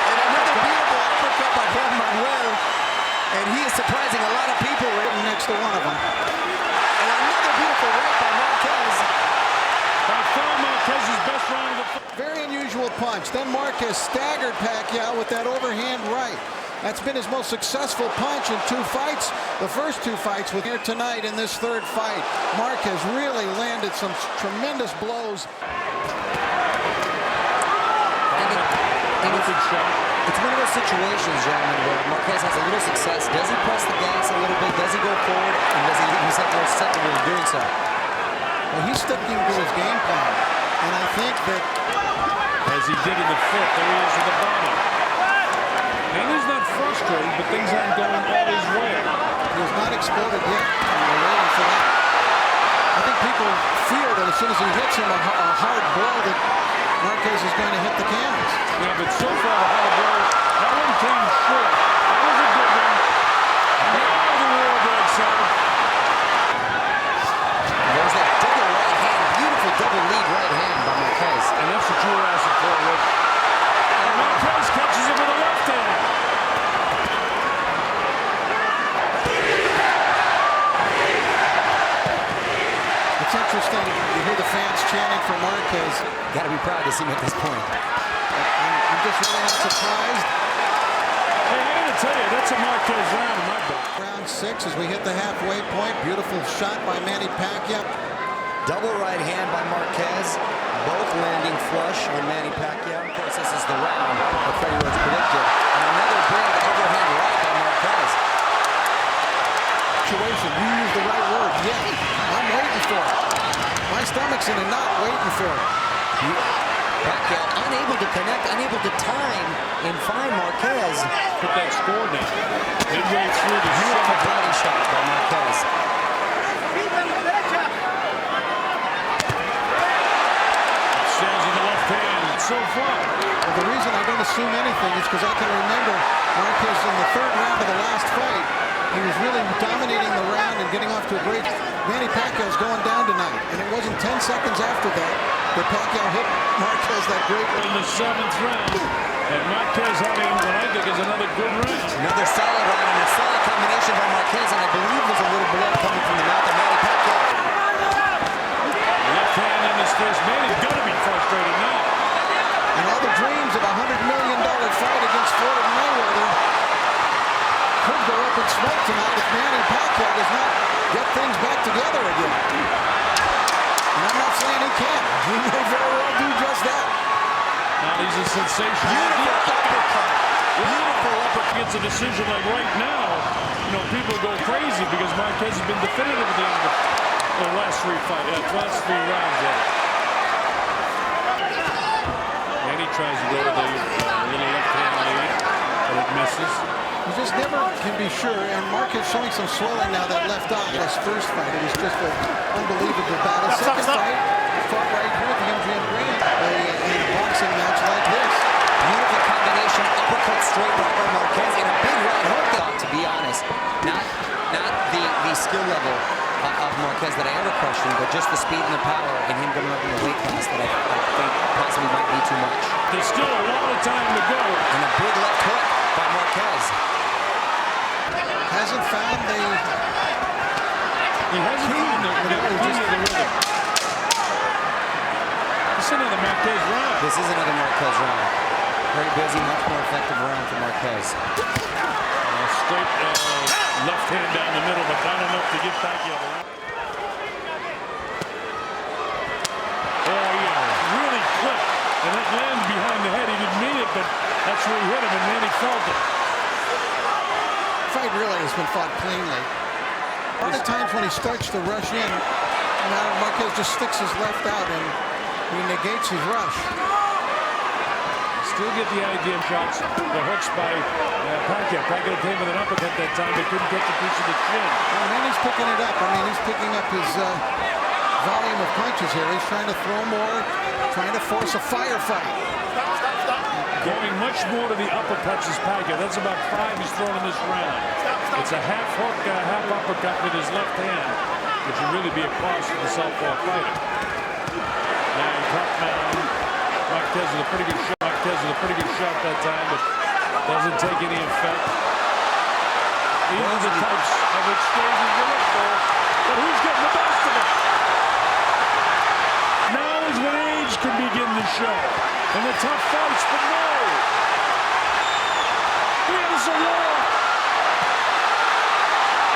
S6: And another beautiful uppercut by Juan Manuel. And he is surprising a lot of people right
S10: next to one of them.
S6: And another beautiful right by Marquez.
S4: By far Marquez's best round of the fight.
S10: Very unusual punch. Then Marquez staggered Pacquiao with that overhand right. That's been his most successful punch in 2 fights. The first 2 fights with here tonight in this 3rd fight. Marquez really landed some tremendous blows.
S6: It's one of those situations, gentlemen, where Marquez has a little success. Does he press the gas a little bit? Does he go forward? And does he leave himself more susceptible in doing so?
S10: Well, he's sticking to his game plan. And I think that,
S4: as he did in the 5th, there he is with the body. And he's not frustrated, but things aren't going all his way.
S10: He has not exploded yet. We're waiting for that. I think people fear that as soon as he hits him a hard blow that Marquez is going to hit the canvas.
S4: Yeah, but so far the hard blow, that one came short. That was a good one. Now the war breaks out.
S6: There's that double right hand, beautiful double lead right hand by Marquez.
S4: And that's what you were asking for, Rick. And Marquez catches him with a left hand.
S10: It's interesting. You hear the fans chanting for Marquez.
S6: Got to be proud to see him at this point.
S10: I'm just really not surprised.
S4: Hey, I got to tell you, that's a Marquez round.
S10: Round 6 as we hit the halfway point. Beautiful shot by Manny Pacquiao.
S6: Double right hand by Marquez, both landing flush on Manny Pacquiao. Of course, this is the round that Freddie Rhodes predicted. And another big overhand right by Marquez.
S10: Situation, you use the right word. Yeah, I'm waiting for it. My stomach's in a knot waiting for it.
S6: Pacquiao unable to connect, unable to time and find Marquez.
S4: Put that score down. Midway through the
S6: Beautiful body shot by Marquez.
S4: Stands in the left hand so far.
S10: Well, the reason I don't assume anything is because I can remember Marquez in the 3rd round of the last fight. He was really dominating the round and getting off to a great... Manny Pacquiao's going down tonight. And it wasn't 10 seconds after that Pacquiao hit Marquez that great...
S4: In the 7th round. And Marquez having what I think is another good round.
S6: Another solid round and a solid combination by Marquez. And I believe there's a little blood coming from the mouth of Manny Pacquiao.
S4: Left hand in his face. Manny's got to be frustrated now.
S10: And all the dreams of a $100 million fight against Floyd Mayweather could go up in smoke tonight if Manny Pacquiao does not get things back together again. And I'm not saying he can. He may very well do just that.
S4: Now he's a sensation.
S6: Beautiful uppercut.
S4: Beautiful uppercut. Gets a decision like right now. You know, people go crazy because Marquez has been definitive at the end of the last 3 fights. Last 3 rounds. And he tries to go to the little left hand lead, but it misses.
S10: You just never can be sure, and Marquez showing some swelling now, that left eye. His first fight, it was just an unbelievable battle. Second fight, fought right here at the MGM Grand, a boxing match like this.
S6: Beautiful combination, uppercut straight right by Marquez, and a big right hook, though, to be honest. Not the skill level of Marquez that I ever questioned, but just the speed and the power and him going up in the weight class that I think possibly might be too much.
S4: There's still a lot of time to go.
S6: And a big left hook by Marquez.
S10: Hasn't found the...
S4: He hasn't found the rhythm. This is another Marquez round.
S6: This is another Marquez round. Very busy, much more effective round for Marquez.
S4: Straight left hand down the middle, but not enough to get Pacquiao. Oh, yeah, really quick. And that lands behind the head. He didn't mean it, but that's where he hit him, and then he felt it.
S10: The fight really has been fought cleanly. A lot of times when he starts to rush in, now Marquez just sticks his left out and he negates his rush.
S4: Still get the idea of shots, the hooks by Pacquiao. Pacquiao came with an uppercut that time, but couldn't get the piece of the chin.
S10: Well, then he's picking it up. I mean, he's picking up his volume of punches here. He's trying to throw more, trying to force a firefight.
S4: Going much more to the uppercuts as Pacquiao. That's about 5 he's thrown in this round. It's a half hook, half uppercut with his left hand, which would really be a cost to the southpaw fighter. And Pacman, Marquez with a pretty good shot. Marquez with a pretty good shot that time, but doesn't take any effect. These are the types of exchanges you look for, but who's getting the best of it? Now is when age can begin to show, and the tough fights, but no. Here's a war.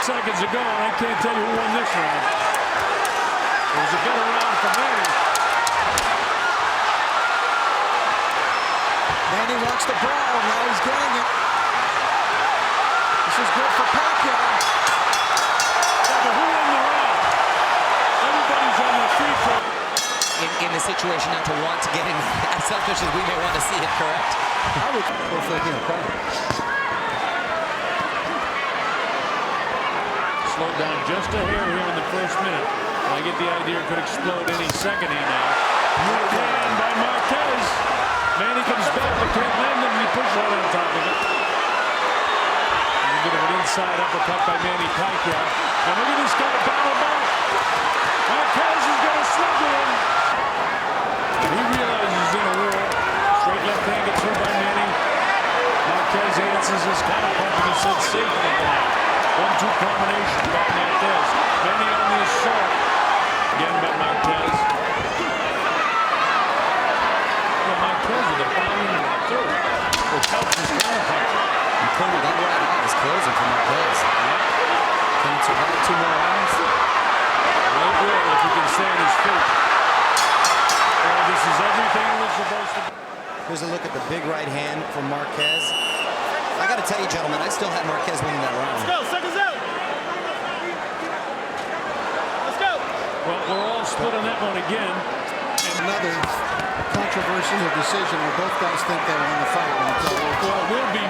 S4: Seconds ago, and I can't tell you who won this round. It was a better round for Manny.
S10: Manny wants the brawl, now he's getting it. This is good for Pacquiao.
S4: Yeah, but who won the round? Everybody's on their feet for
S6: in the situation now to want to get in as selfish as we may want to see it, correct?
S10: I would go for him.
S4: Slowed down just a hair here in the first minute. I get the idea it could explode any second here now. Good hand by Marquez. Manny comes back but can't land him, and he pushes right on top of it. And a bit of an inside uppercut by Manny Pacquiao. And look at this guy battle back. Marquez is going to slip with him. And he realizes he's in a war. Straight left hand gets through by Manny. Marquez answers his counter punch and he said safe in the block. 1-2 combination by Marquez. Manny on the assault. Again by Marquez. Marquez with a volume too, which helps his counter punch.
S6: That right eye is closing for Marquez.
S4: say on his feet. Well, this is everything it was supposed to be.
S6: Here's a look at the big right hand from Marquez. I got to tell you, gentlemen, I still had Marquez winning that round.
S11: Let's go, seconds out. Let's go.
S4: Well, we're all split on that one again.
S10: Another controversial decision where both guys think they won the fight.
S4: Well, it will be,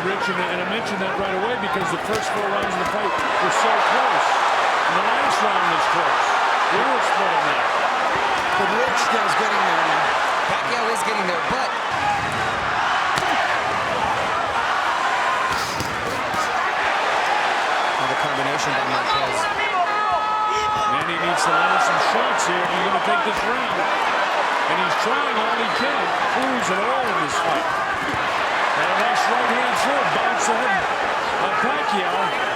S4: Rich, and I mentioned that right away because the first 4 rounds of the fight were so close. And the last round was close. We were split on that.
S10: But Rich is getting there now.
S6: Pacquiao is getting there, but another combination by Marquez.
S4: Manny needs to land some shots here if he's going to take this round. And he's trying all he can. Proves it all in this fight. And a nice right hand through. Bounce ahead of Pacquiao.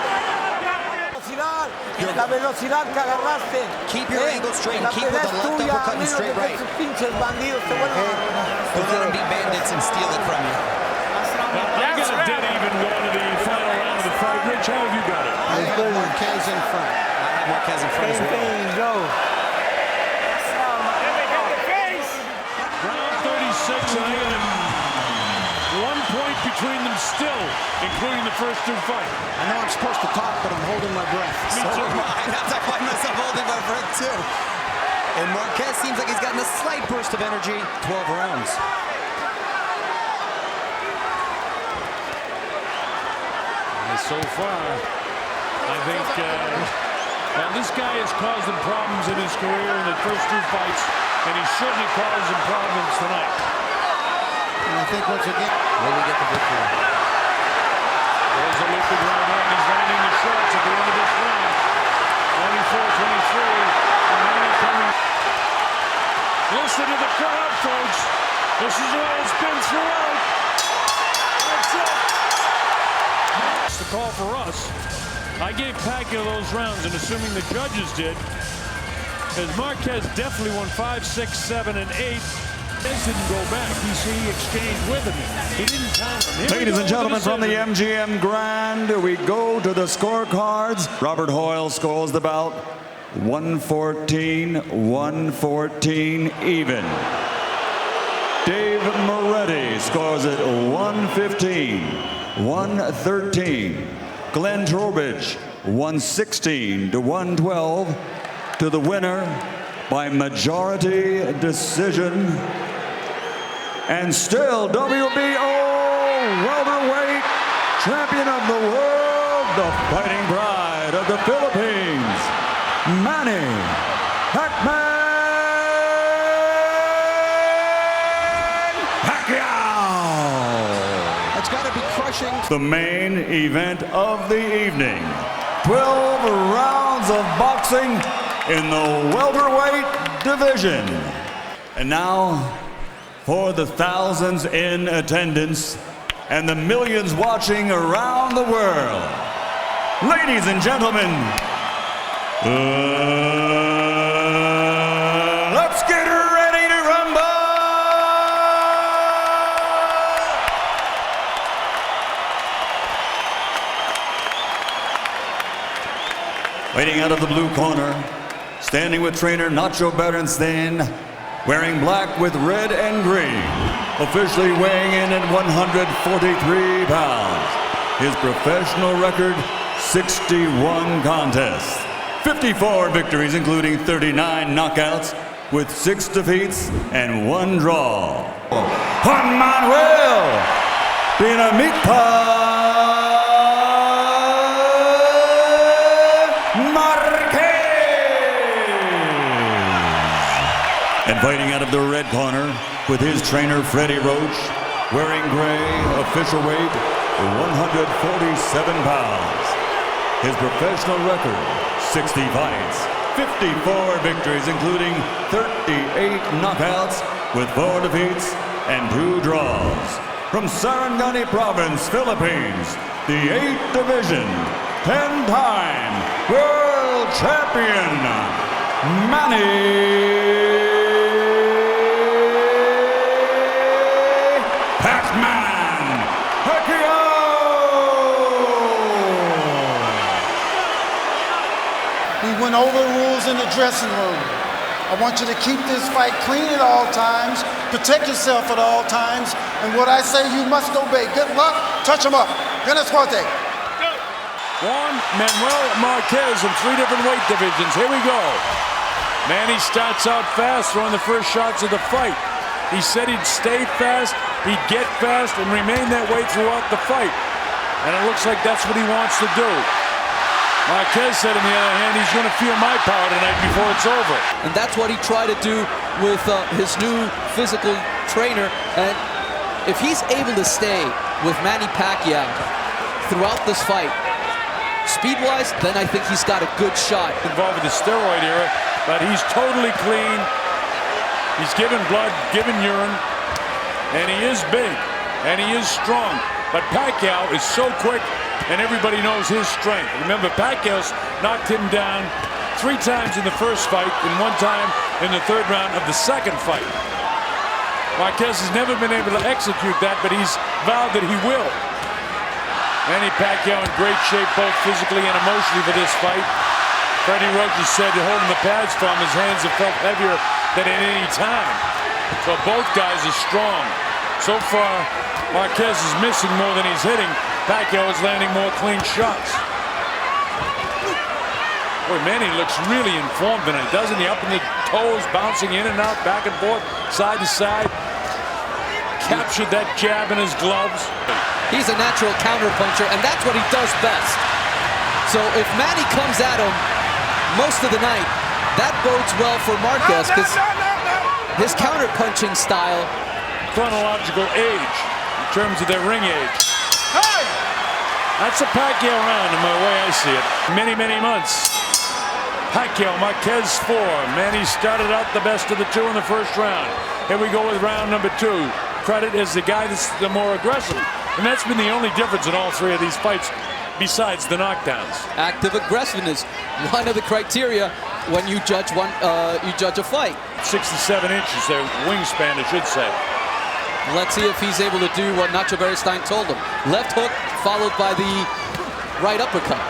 S7: La velocidad que agarraste.
S6: Keep your angle straight and keep with the left uppercut and straight right.
S7: Pinches bandidos te vuelven.
S6: Don't let them be bandits and steal it from you.
S4: I got a dead even going to the final round of the fight. Rich, how have you got it?
S10: I have Marquez in front.
S6: I have Marquez in front as well.
S4: Round 36, and I got 1 point between them still, including the first 2 fights.
S10: I know I'm supposed to talk, but I'm holding my breath.
S6: So am I. I find myself holding my breath too. And Marquez seems like he's gotten a slight burst of energy. 12 rounds.
S4: And so far, I think, well, this guy has caused him problems in his career in the first 2 fights, and he certainly caused him problems tonight.
S10: And I think once again,
S6: will we get the victory?
S4: There's a lifted right hand. He's landing the shots at the end of this round. 24-23. And Manny coming. Listen to the crowd, folks. This is the way it's been throughout. That's it. It's the call for us. I gave Pacquiao those rounds, and assuming the judges did, as Marquez definitely won 5, 6, 7, and 8. Didn't go back. He exchanged with him. He didn't count him.
S8: Ladies and gentlemen, from the MGM Grand, we go to the scorecards. Robert Hoyle scores the bout 114, 114 even. Dave Moretti scores it 115, 113. Glenn Trowbridge 116 to 112 to the winner by majority decision. And still WBO welterweight champion of the world, the fighting pride of the Philippines, Manny Pacman Pacquiao.
S10: it's got to be crushing.
S8: The main event of the evening. 12 rounds of boxing in the welterweight division. And now, for the thousands in attendance and the millions watching around the world, ladies and gentlemen, let's get ready to rumble! Waiting out of the blue corner, standing with trainer Nacho Berenstein, wearing black with red and green, officially weighing in at 143 pounds. His professional record, 61 contests, 54 victories, including 39 knockouts, with 6 defeats and 1 draw. Juan Manuel, Dinamita. And fighting out of the red corner with his trainer Freddie Roach, wearing gray, official weight 147 pounds. His professional record, 60 fights, 54 victories, including 38 knockouts with 4 defeats and 2 draws. From Sarangani Province, Philippines, the 8th Division, 10-time world champion, Manny Pacman Pacquiao!
S9: He went over the rules in the dressing room.
S12: I want you to keep this fight clean at all times, protect yourself at all times, and what I say you must obey. Good luck. Touch him up. Buenas suerte.
S4: Juan Manuel Marquez in 3 different weight divisions. Here we go. Manny starts out fast, throwing the first shots of the fight. He said he'd stay fast, he'd get fast, and remain that way throughout the fight. And it looks like that's what he wants to do. Marquez said, on the other hand, he's going to feel my power tonight before it's over.
S13: And that's what he tried to do with his new physical trainer. And if he's able to stay with Manny Pacquiao throughout this fight, speed-wise, then I think he's got a good shot.
S4: Involved with the steroid era, but he's totally clean. He's given blood, given urine, and he is big, and he is strong. But Pacquiao is so quick, and everybody knows his strength. Remember, Pacquiao's knocked him down 3 times in the first fight and 1 time in the 3rd round of the 2nd fight. Marquez has never been able to execute that, but he's vowed that he will. Manny Pacquiao in great shape, both physically and emotionally for this fight. Freddie Roach said that holding the pads from his hands have felt heavier than at any time. So both guys are strong. So far, Marquez is missing more than he's hitting. Pacquiao is landing more clean shots. Boy, Manny looks really informed tonight, doesn't he? Up in the toes, bouncing in and out, back and forth, side to side. Captured that jab in his gloves.
S13: He's a natural counterpuncher, and that's what he does best. So if Manny comes at him most of the night, that bodes well for Marquez, because his counterpunching style.
S4: Chronological age, in terms of their ring age. That's a Pacquiao round in the way I see it. Many, many months. Pacquiao, Marquez 4. Manny started out the best of the 2 in the 1st round. Here we go with round number 2. Credit is the guy that's the more aggressive. And that's been the only difference in all 3 of these fights, besides the knockdowns.
S13: Active aggressiveness, one of the criteria when you judge a fight.
S4: 67 inches, their wingspan, I should say.
S13: Let's see if he's able to do what Nacho Beristain told him. Left hook followed by the right uppercut.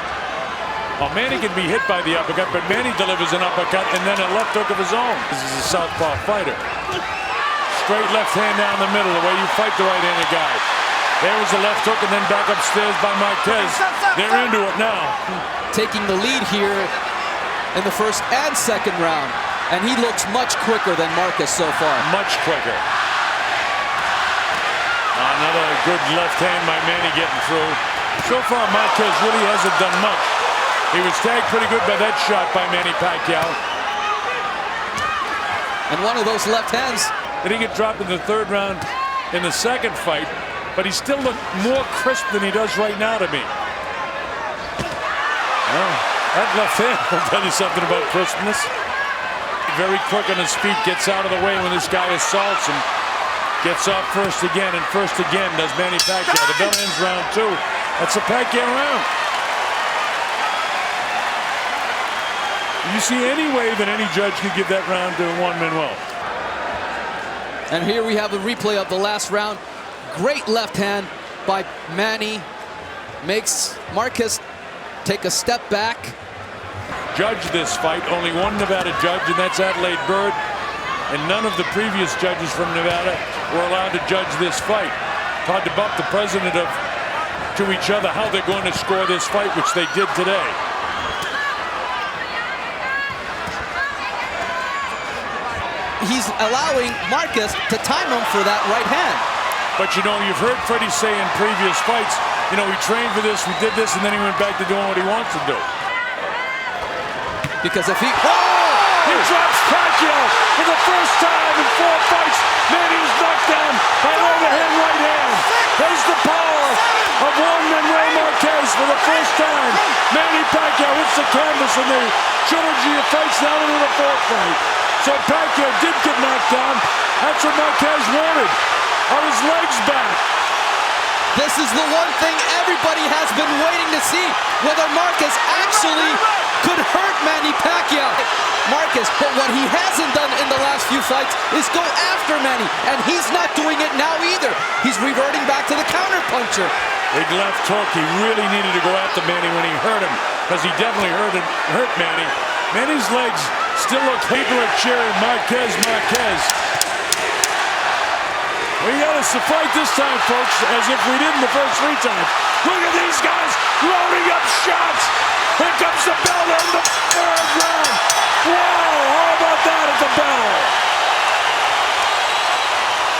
S4: Well, Manny can be hit by the uppercut, but Manny delivers an uppercut and then a left hook of his own. This is a southpaw fighter. Straight left hand down the middle, the way you fight the right-handed guy. There was the left hook and then back upstairs by Marquez. They're into it now.
S13: Taking the lead here in the 1st and 2nd round. And he looks much quicker than Marquez so far.
S4: Much quicker. Another good left hand by Manny getting through. So far, Marquez really hasn't done much. He was tagged pretty good by that shot by Manny Pacquiao.
S13: And one of those left hands.
S4: He didn't get dropped in the 3rd round in the 2nd fight, but he still looked more crisp than he does right now to me. Well, that left hand will tell you something about crispness. Very quick on his feet, gets out of the way when this guy assaults him. Gets off first again, and first again does Manny Pacquiao. The bell ends round 2. That's a Pacquiao round. You see any way that any judge could give that round to Juan Manuel.
S13: And here we have a replay of the last round. Great left hand by Manny. Makes Marquez take a step back.
S4: Judge this fight, only one Nevada judge, and that's Adelaide Bird. And none of the previous judges from Nevada were allowed to judge this fight. Todd DeBuff, the president of to each other how they're going to score this fight, which they did today.
S13: He's allowing Marquez to time him for that right hand.
S4: But you know, you've heard Freddie say in previous fights, you know, we trained for this, we did this, and then he went back to doing what he wants to do.
S13: Because if he...
S4: He drops Pacquiao for the first time in 4 fights. Manny is knocked down by an overhand right hand. There's the power of Juan Manuel Marquez for the first time. Manny Pacquiao hits the canvas in the trilogy of fights now into the 4th fight. So Pacquiao did get knocked down. That's what Marquez wanted. On his legs back.
S13: This is the one thing everybody has been waiting to see, whether Marquez actually could hurt Manny Pacquiao. Marquez, but what he hasn't done in the last few fights is go after Manny, and he's not doing it now either. He's reverting back to the counterpuncher.
S4: Big left hook. He really needed to go after Manny when he hurt him, because he definitely hurt Manny. Manny's legs Still look, people are cheering Marquez. We got us to fight this time, folks, as if we didn't the first 3 times. Look at these guys loading up shots. Here comes the bell in the 3rd round. Wow, how about that at the bell?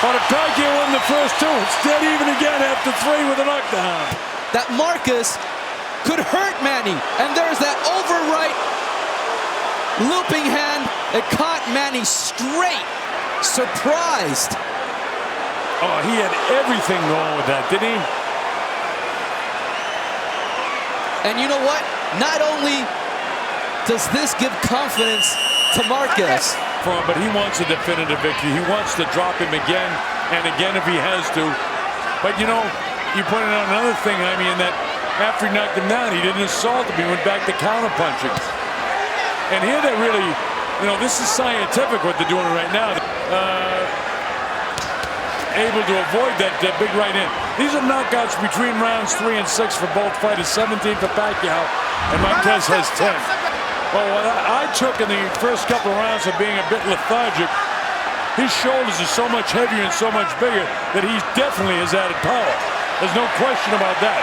S4: But if Pacquiao won the first 2, it's dead even again after 3 with a knockdown.
S13: That Marquez could hurt Manny, and there's that overright looping hand that caught Manny straight. Surprised.
S4: Oh, he had everything going with that, didn't he?
S13: And you know what? Not only does this give confidence to Marquez,
S4: But he wants a definitive victory. He wants to drop him again and again if he has to. But you know, you pointed out another thing, I mean, that after he knocked him down, he didn't assault him. He went back to counterpunching. And here they really, you know, this is scientific what they're doing right now. Able to avoid that big right hand. These are knockouts between rounds 3 and 6 for both fighters. 17 for Pacquiao, and Marquez has 10. Well, what I took in the first couple of rounds of being a bit lethargic, his shoulders are so much heavier and so much bigger that he definitely has added power. There's no question about that.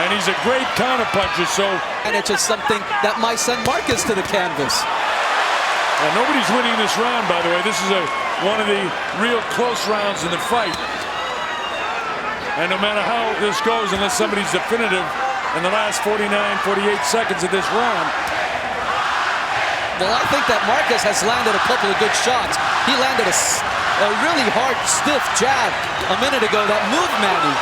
S4: And he's a great counterpuncher, so...
S13: And it's just something that might send Marquez to the canvas.
S4: Nobody's winning this round, by the way. This is one of the real close rounds in the fight. And no matter how this goes, unless somebody's definitive in the last 49, 48 seconds of this round.
S13: Well, I think that Marquez has landed a couple of good shots. He landed a really hard, stiff jab a minute ago that moved Manny.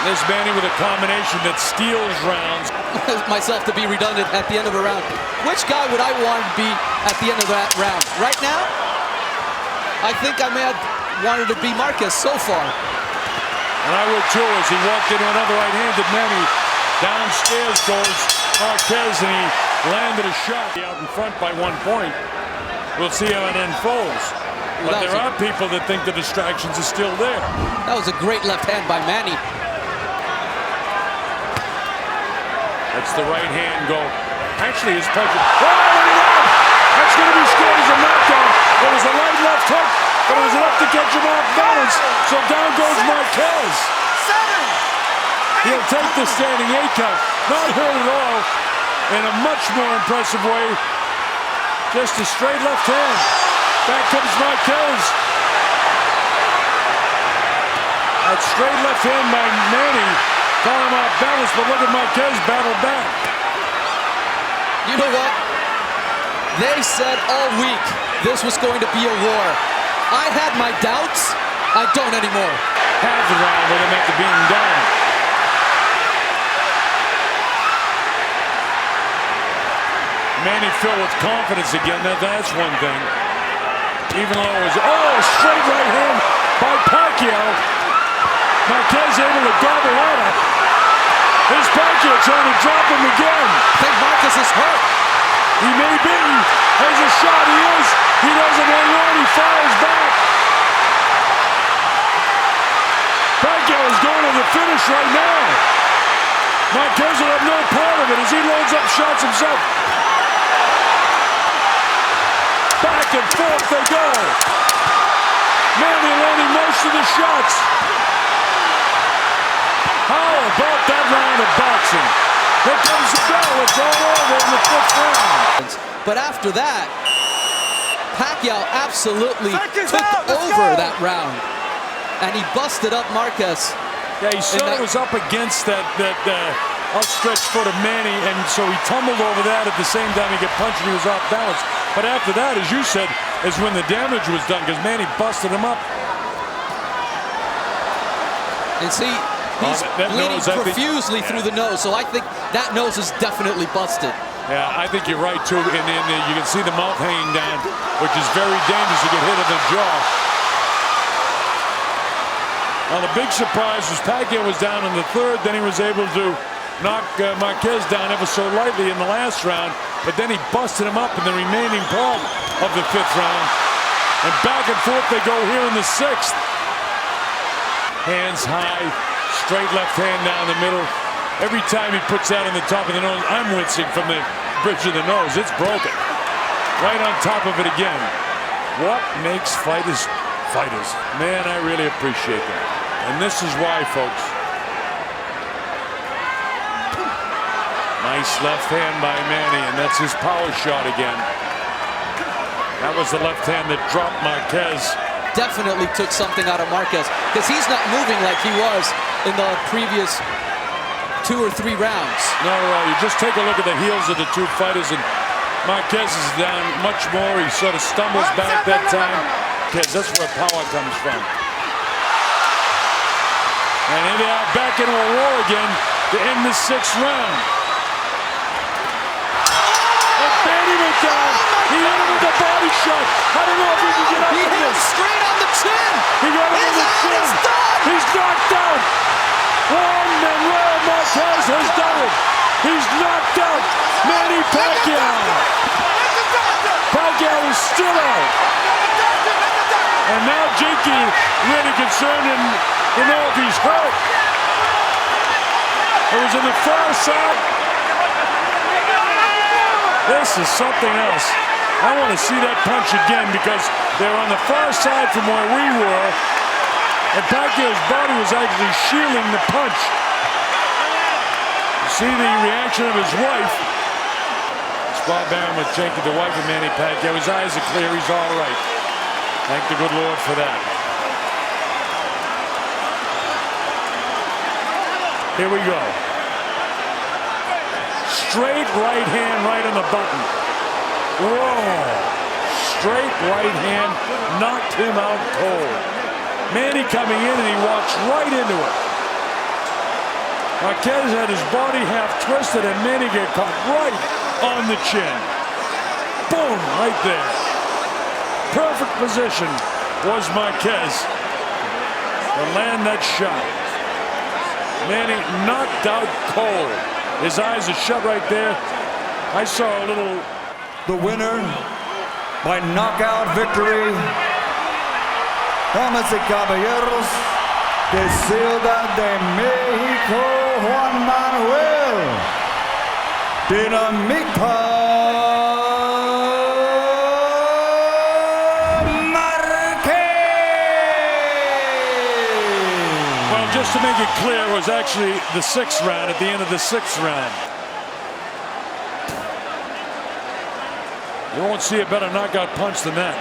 S4: There's Manny with a combination that steals rounds.
S13: Myself to be redundant at the end of a round. Which guy would I want to be at the end of that round? Right now, I think I may have wanted to be Marquez so far.
S4: And I would too, as he walked into another right-handed Manny. Downstairs goes Marquez, and he landed a shot out in front by 1 point. We'll see how it unfolds. But there are people that think the distractions are still there.
S13: That was a great left hand by Manny.
S4: That's the right hand go. Actually, his punch. Oh, that's going to be scored as a knockdown. There was a light left hook, but it was enough to catch him off balance. So down goes Marquez. He'll take the standing 8 count. Not hurt at all. In a much more impressive way. Just a straight left hand. Back comes Marquez. That straight left hand by Manny. Call him off balance, but look at Marquez battle back.
S13: You know what? They said all week this was going to be a war. I had my doubts. I don't anymore.
S4: Half the round with him after being down. Manny filled with confidence again. That's one thing. Even though it was, straight right hand by Pacquiao. Marquez able to gobble out it. Here's Pacquiao trying to drop him again.
S13: I think Marquez is hurt.
S4: He may be. There's a shot. He is. He doesn't hang on. He fires back. Pacquiao is going to the finish right now. Marquez will have no part of it as he loads up shots himself. Back and forth they go. Manny landing most of the shots. How about that round of boxing? Here comes the bell. It's all over in the 5th round.
S13: But after that, Pacquiao absolutely took over that round. And he busted up Marquez.
S4: Yeah, he saw it was up against that outstretched foot of Manny, and so he tumbled over that. At the same time, he got punched and he was off balance. But after that, as you said, is when the damage was done, because Manny busted him up.
S13: And see, he's bleeding profusely through the nose, so I think that nose is definitely busted.
S4: Yeah, I think you're right, too. And you can see the mouth hanging down, which is very dangerous to get hit in the jaw. Now, the big surprise was Pacquiao was down in the 3rd. Then he was able to knock Marquez down ever so lightly in the last round. But then he busted him up in the remaining part of the 5th round. And back and forth they go here in the 6th. Hands high, straight left hand down the middle. Every time he puts that on the top of the nose, I'm wincing from the bridge of the nose. It's broken. Right on top of it again. What makes fighters fighters? Man, I really appreciate that. And this is why, folks. Nice left hand by Manny, and that's his power shot again. That was the left hand that dropped Marquez.
S13: Definitely took something out of Marquez because he's not moving like he was in the previous 2 or 3 rounds.
S4: No, you just take a look at the heels of the two fighters, and Marquez is down much more. He sort of stumbles back that time because that's where power comes from. And here they are back into a war again to end the 6th round. And Manny went down. He hit him with a body shot. I don't know if he can get up.
S13: He hit him straight on the chin.
S4: He got him on the chin. He's knocked out. Juan Manuel Marquez has done it. He's knocked out Manny Pacquiao. Pacquiao is still out. And now Jakey really concerned to know if he's hurt. It was in the far side. This is something else. I want to see that punch again because they're on the far side from where we were. And Pacquiao's body was actually shielding the punch. You see the reaction of his wife. Spot Baron with Jakey, the wife of Manny Pacquiao. His eyes are clear. He's all right. Thank the good Lord for that. Here we go. Straight right hand right on the button. Whoa. Straight right hand knocked him out cold. Manny coming in and he walks right into it. Marquez had his body half twisted and Manny got caught right on the chin. Boom, right there. Perfect position was Marquez to land that shot. Manny knocked out cold. His eyes are shut right there. I saw a little...
S14: The winner by knockout victory, damas y caballeros, de Ciudad de Mexico, Juan Manuel, Dinamita Marquez.
S4: Well, just to make it clear, it was actually the 6th round, at the end of the 6th round. You won't see a better knockout punch than that.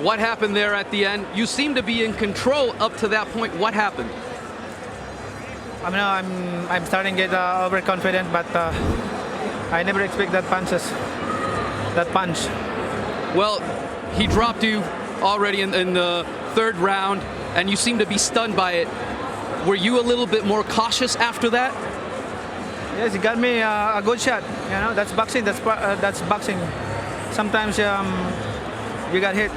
S15: What happened there at the end? You seem to be in control up to that point. What happened?
S16: I mean, I'm starting to get overconfident, but I never expect that punch.
S15: Well, he dropped you already in the 3rd round, and you seem to be stunned by it. Were you a little bit more cautious after that?
S16: Yes, he got me a good shot. You know, that's boxing. That's boxing. Sometimes you got hit.